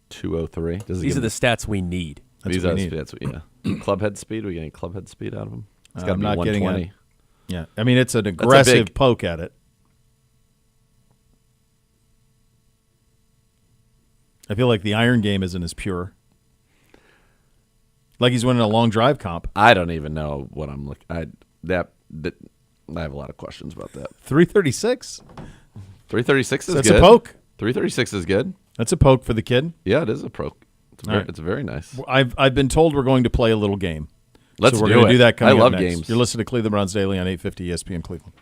203. These are the stats we need. These are stats. Yeah. Clubhead speed. We getting clubhead speed out of him? It's got to be not 120. Yeah. I mean, it's an aggressive poke at it. I feel like the iron game isn't as pure. Like he's winning a long drive comp. I don't even know what I'm looking. I have a lot of questions about that. 336. 336 is That's good. a poke. 336 is good. That's a poke for the kid. Yeah, it is a poke. It's very nice. I've been told we're going to play a little game. Let's so we're do going it. to do that coming I up love next. games. You're listening to Cleveland Browns Daily on 850 ESPN Cleveland.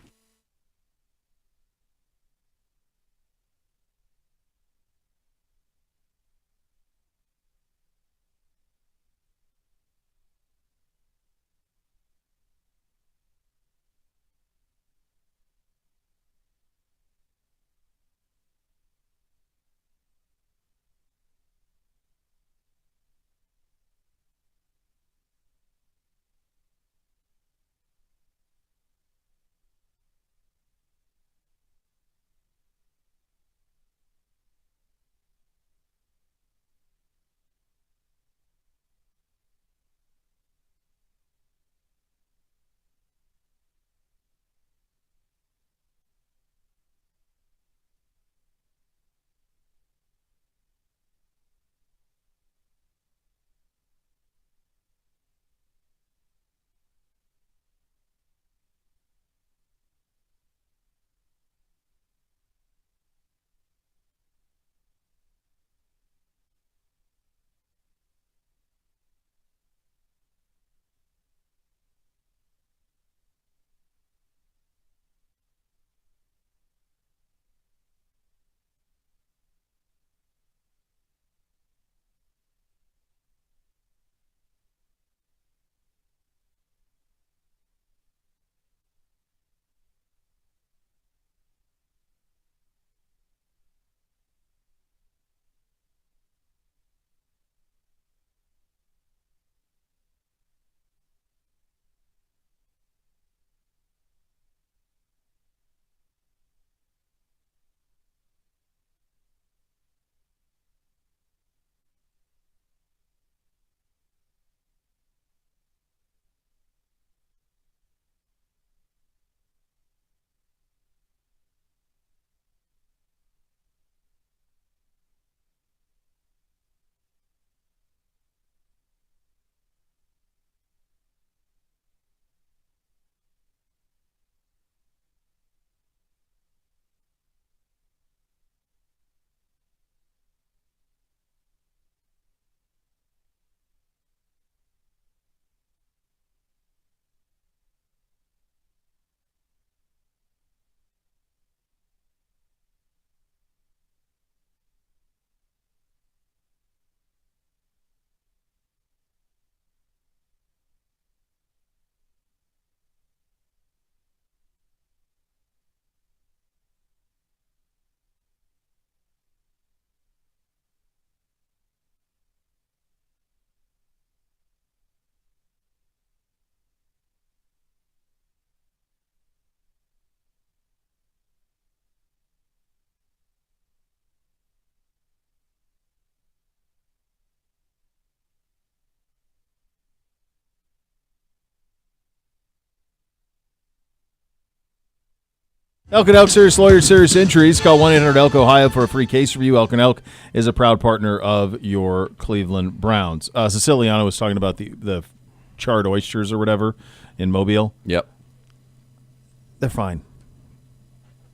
Elk and Elk Serious Lawyers, Serious Injuries. Call 1-800-ELK-OHIO for a free case review. Elk and Elk is a proud partner of your Cleveland Browns. Siciliano was talking about the charred oysters or whatever in Mobile. Yep. They're fine.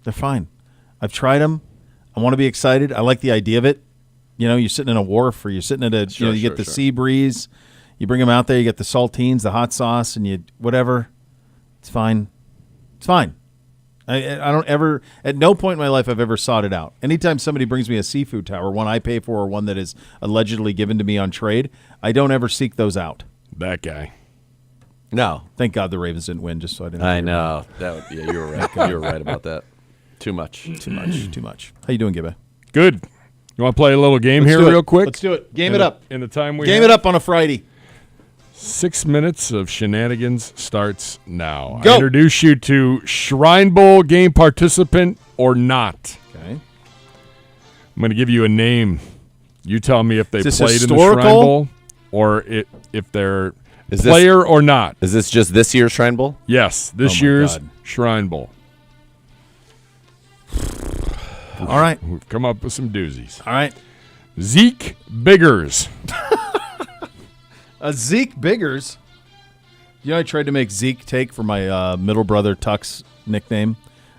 They're fine. I've tried them. I want to be excited. I like the idea of it. You know, you're sitting in a wharf or you're sitting at a, you get the sea breeze. You bring them out there. You get the saltines, the hot sauce, and you whatever. It's fine. It's fine. I don't ever, at no point in my life I've ever sought it out. Anytime somebody brings me a seafood tower, one I pay for or one that is allegedly given to me on trade, I don't ever seek those out. That guy. No. Thank God the Ravens didn't win, just so I didn't. I know. You were right. You were right about that. Too much. Too much. How you doing, Gibby? Good. You want to play a little game Let's here do it. real quick? Let's do it. Game it up. In the time we Game have. it up on a Friday. 6 minutes of shenanigans starts now. Go. I introduce you to Shrine Bowl game participant or not. Okay. I'm going to give you a name. You tell me if they Is this played in the historical? Shrine Bowl or if they're Is this- player or not. Is this just this year's Shrine Bowl? Yes, this Oh my year's God. Shrine Bowl. All right. We've come up with some doozies. All right. Zeke Biggers. Zeke Biggers. You know, I tried to make Zeke take for my middle brother Tuck's nickname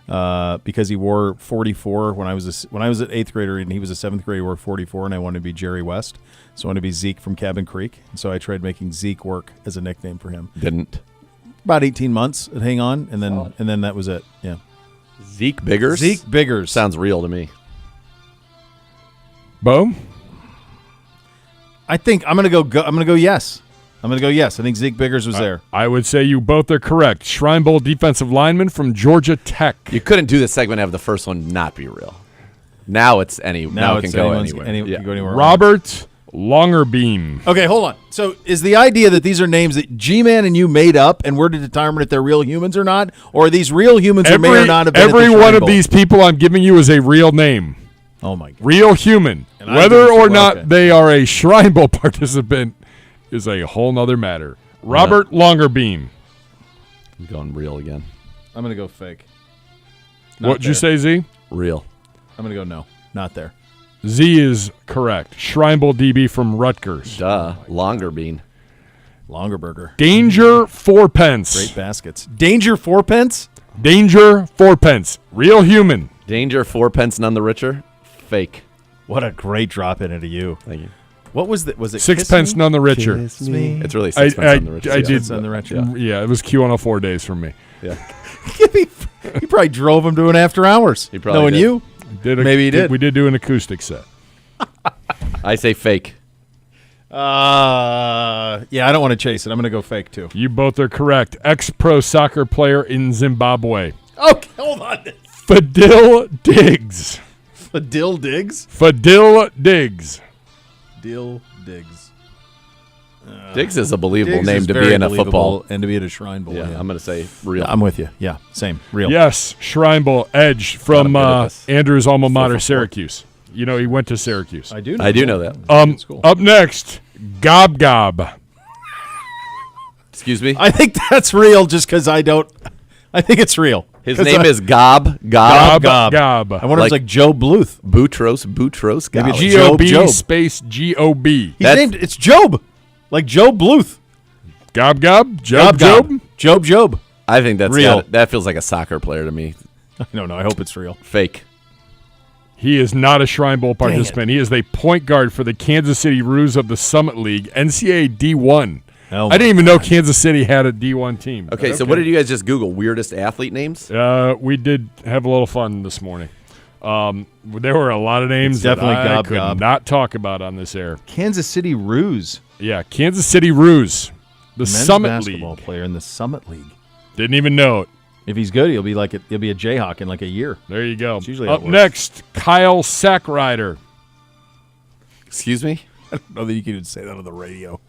because he wore 44 when I was an 8th grader and he was a 7th grader. He wore 44, and I wanted to be Jerry West, so I wanted to be Zeke from Cabin Creek. And so I tried making Zeke work as a nickname for him. Didn't. About 18 months at Hang On, and then that was it. Yeah. Zeke Biggers? Zeke Biggers. Sounds real to me. Bo? I think I'm gonna go yes. I'm gonna go yes. I think Zeke Biggers was there. I would say you both are correct. Shrine Bowl defensive lineman from Georgia Tech. You couldn't do this segment and have the first one not be real. Now it's now it can go anywhere. Can go anywhere. Robert Longerbeam. Okay, hold on. So is the idea that these are names that G-Man and you made up and we're to determine if they're real humans or not? Or are these real humans who may or not have been Every at the one Shrine of Bowl? these people I'm giving you is a real name. Oh, my God. Real human. And Whether I'm or gonna- not okay. they are a Shrine Bowl participant is a whole nother matter. Robert Longerbeam. I'm going real again. I'm going to go fake. Not What'd you there. say, Z? Real. I'm going to go no. Not there. Z is correct. Shrine Bowl DB from Rutgers. Duh. Longer bean. Longer burger. Danger Fourpence. Great baskets. Danger 4 pence? Danger Fourpence. Real human. Danger 4 pence, none the richer. Fake. What a great drop in into you. Thank you. What was that? Was it 6 Kiss pence, Me? none the richer. Kiss me. It's really 6 pence on the richer. I yeah. did. Pence on the richer. Yeah, it was Q104 days for me. Yeah. he probably drove him to an after hours. He probably Knowing did. you? Maybe he did. We did do an acoustic set. I say fake. Yeah, I don't want to chase it. I'm going to go fake, too. You both are correct. Ex-pro soccer player in Zimbabwe. Okay, hold on. Fadil Diggs. Dill Diggs? Fadil Diggs. Dill Diggs. Diggs is a believable Diggs name is to very be in a believable football. and to be at a Shrine Bowl. Yeah, Yeah, I'm going to say real. I'm with you. Yeah, same. Real. Yes, Shrine Bowl edge from Got a bit of this. Andrew's alma mater, 4-4-4. Syracuse. You know, he went to Syracuse. I do know that. Good school. Up next, Gob Gob. Excuse me? I think that's real just because I think it's real. His 'Cause name is Gob. Gob Gob. Gob. I wonder if it's like Joe Bluth. Boutros. Gob. Maybe it's G-O-B Job. space G-O-B. He's named, it's Job. Like Joe Bluth. Gob Gob? Job Gob. Job? Job. I think that's Real. that feels like a soccer player to me. I don't know. I hope it's real. Fake. He is not a Shrine Bowl participant. He is the point guard for the Kansas City Roos of the Summit League, NCAA D1. Oh I didn't even know Kansas City had a D1 team. but Okay, so what did you guys just Google? Weirdest athlete names? We did have a little fun this morning. There were a lot of names It's definitely that I Gob could Gob. not talk about on this air. Kansas City Roos. Yeah, Kansas City Roos, the Men's Summit basketball League. player in the Summit League. Didn't even know it. If he's good, he'll be a Jayhawk in like a year. There you go. That's usually how Up it works. next, Kyle Sackrider. Excuse me? I don't know that you can even say that on the radio.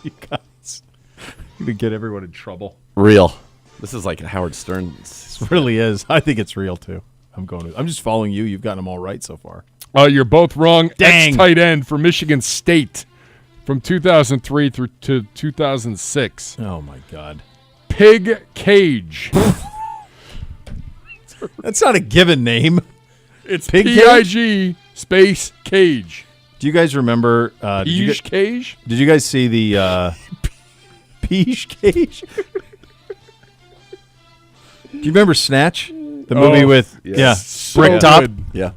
You guys, you would get everyone in trouble. Real. This is like Howard Stern. It really is. I think it's real too. I'm just following you. You've gotten them all right so far. You're both wrong. Dang. Ex-tight end for Michigan State from 2003 through to 2006. Oh my God. Pig Cage. That's not a given name. It's Pig P-I-G space Cage. Do you guys remember? Did Cage? you guys see the Peach Cage? Do you remember Snatch? The movie with So Brick Top good. Yeah.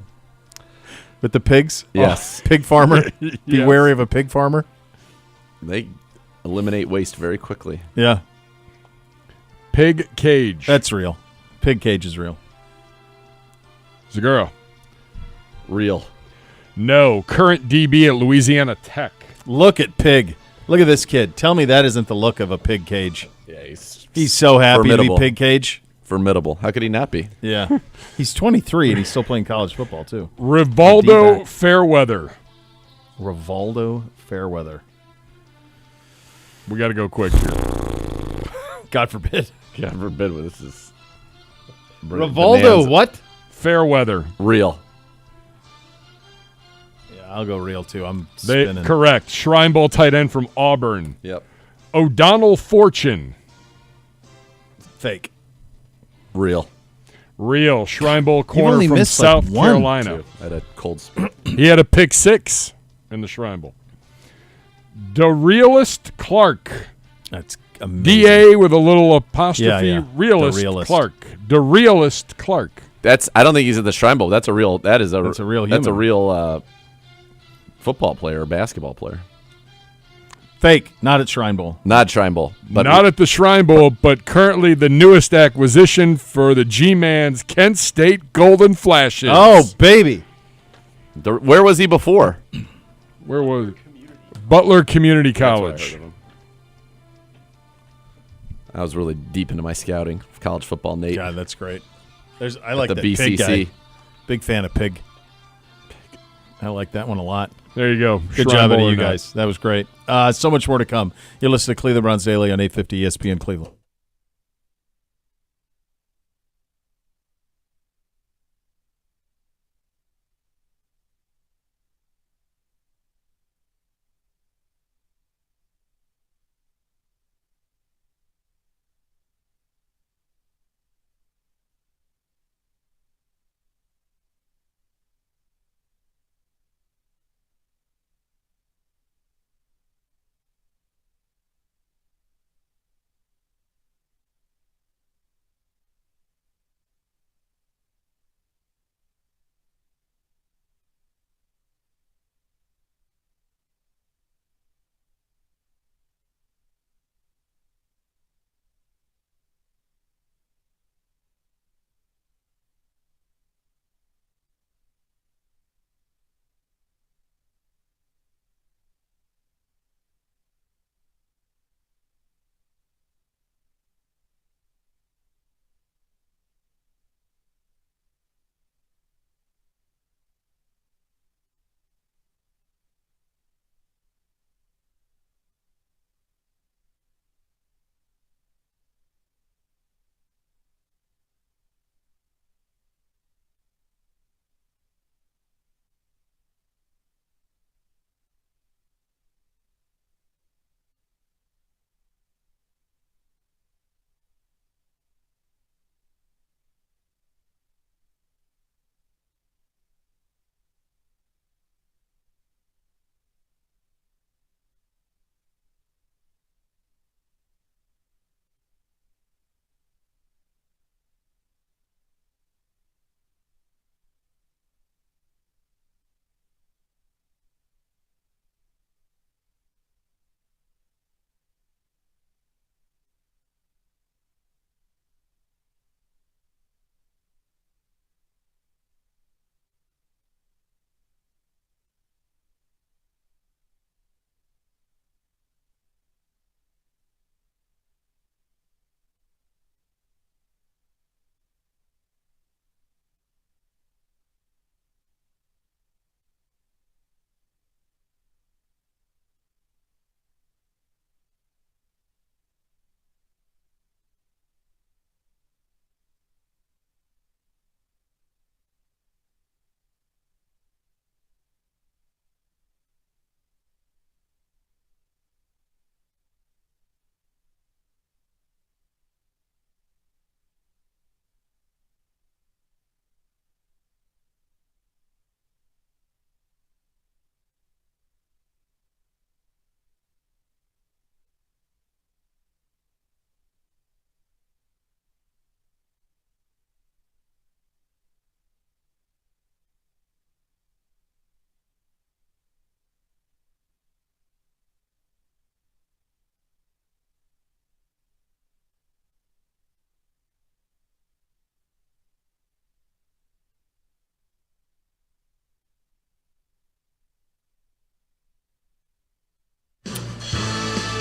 with the pigs? Yes. Oh, pig farmer. Be Yes. wary of a pig farmer. They eliminate waste very quickly. Yeah, Pig Cage. that's real. Pig Cage is real. Zaguro. Real. No. Current DB at Louisiana Tech. Look at Pig. Look at this kid. Tell me that isn't the look of a pig cage. Yeah, He's so happy formidable. to be Pig Cage. formidable. How could he not be? Yeah. He's 23 and he's still playing college football, too. Rivaldo D-back. Fairweather. Rivaldo Fairweather. We got to go quick here. God forbid. God forbid this is. Rivaldo bonanza. what? Fairweather. Real. Yeah, I'll go real, too. I'm They spinning. correct. Shrine Bowl tight end from Auburn. Yep. O'Donnell Fortune. Fake. Real. Real. Shrine Bowl corner only from missed, like, South one, Carolina. Two. I had a cold spin. He had a pick 6 in the Shrine Bowl. DeRealist Clark. That's amazing. D-A with a little apostrophe. Yeah. Realist DeRealist. Clark. DeRealist Clark. I don't think he's at the Shrine Bowl. That's a real That's a real That's a human. real football player or basketball player. Fake. Not at Shrine Bowl. Not Shrine Bowl. But Not at the Shrine Bowl, but currently the newest acquisition for the G-Man's Kent State Golden Flashes. Oh, baby. where was he before? Where was it? Butler Community College. I was really deep into my scouting of college football, Nate. God, that's great. I like the that Pig BCC. guy. Big fan of Pig. I like that one a lot. There you go. Good Shrine job out Bowl of or you not. guys. That was great. So much more to come. You're listening to Cleveland Browns Daily on 850 ESPN Cleveland.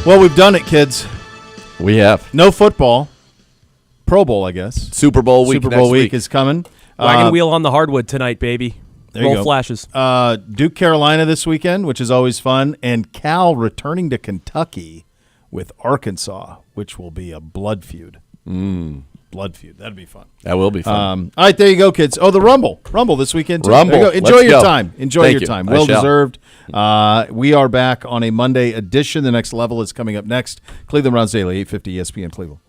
Well, we've done it, kids. We have. No football. Pro Bowl, I guess. Super Bowl week. Super Bowl next week is coming. Wagon wheel on the hardwood tonight, baby. There you Roll go. flashes. Duke, Carolina this weekend, which is always fun, and Cal returning to Kentucky with Arkansas, which will be a blood feud. Blood feud. That'd be fun. That will be fun. All right, there you go, kids. Oh, the Rumble this weekend. Too. Rumble. There you go. Enjoy Let's your go. time. Enjoy Thank your you. time. I Well shall. deserved. We are back on a Monday edition. The next level is coming up next. Cleveland Browns Daily, 850 ESPN Cleveland.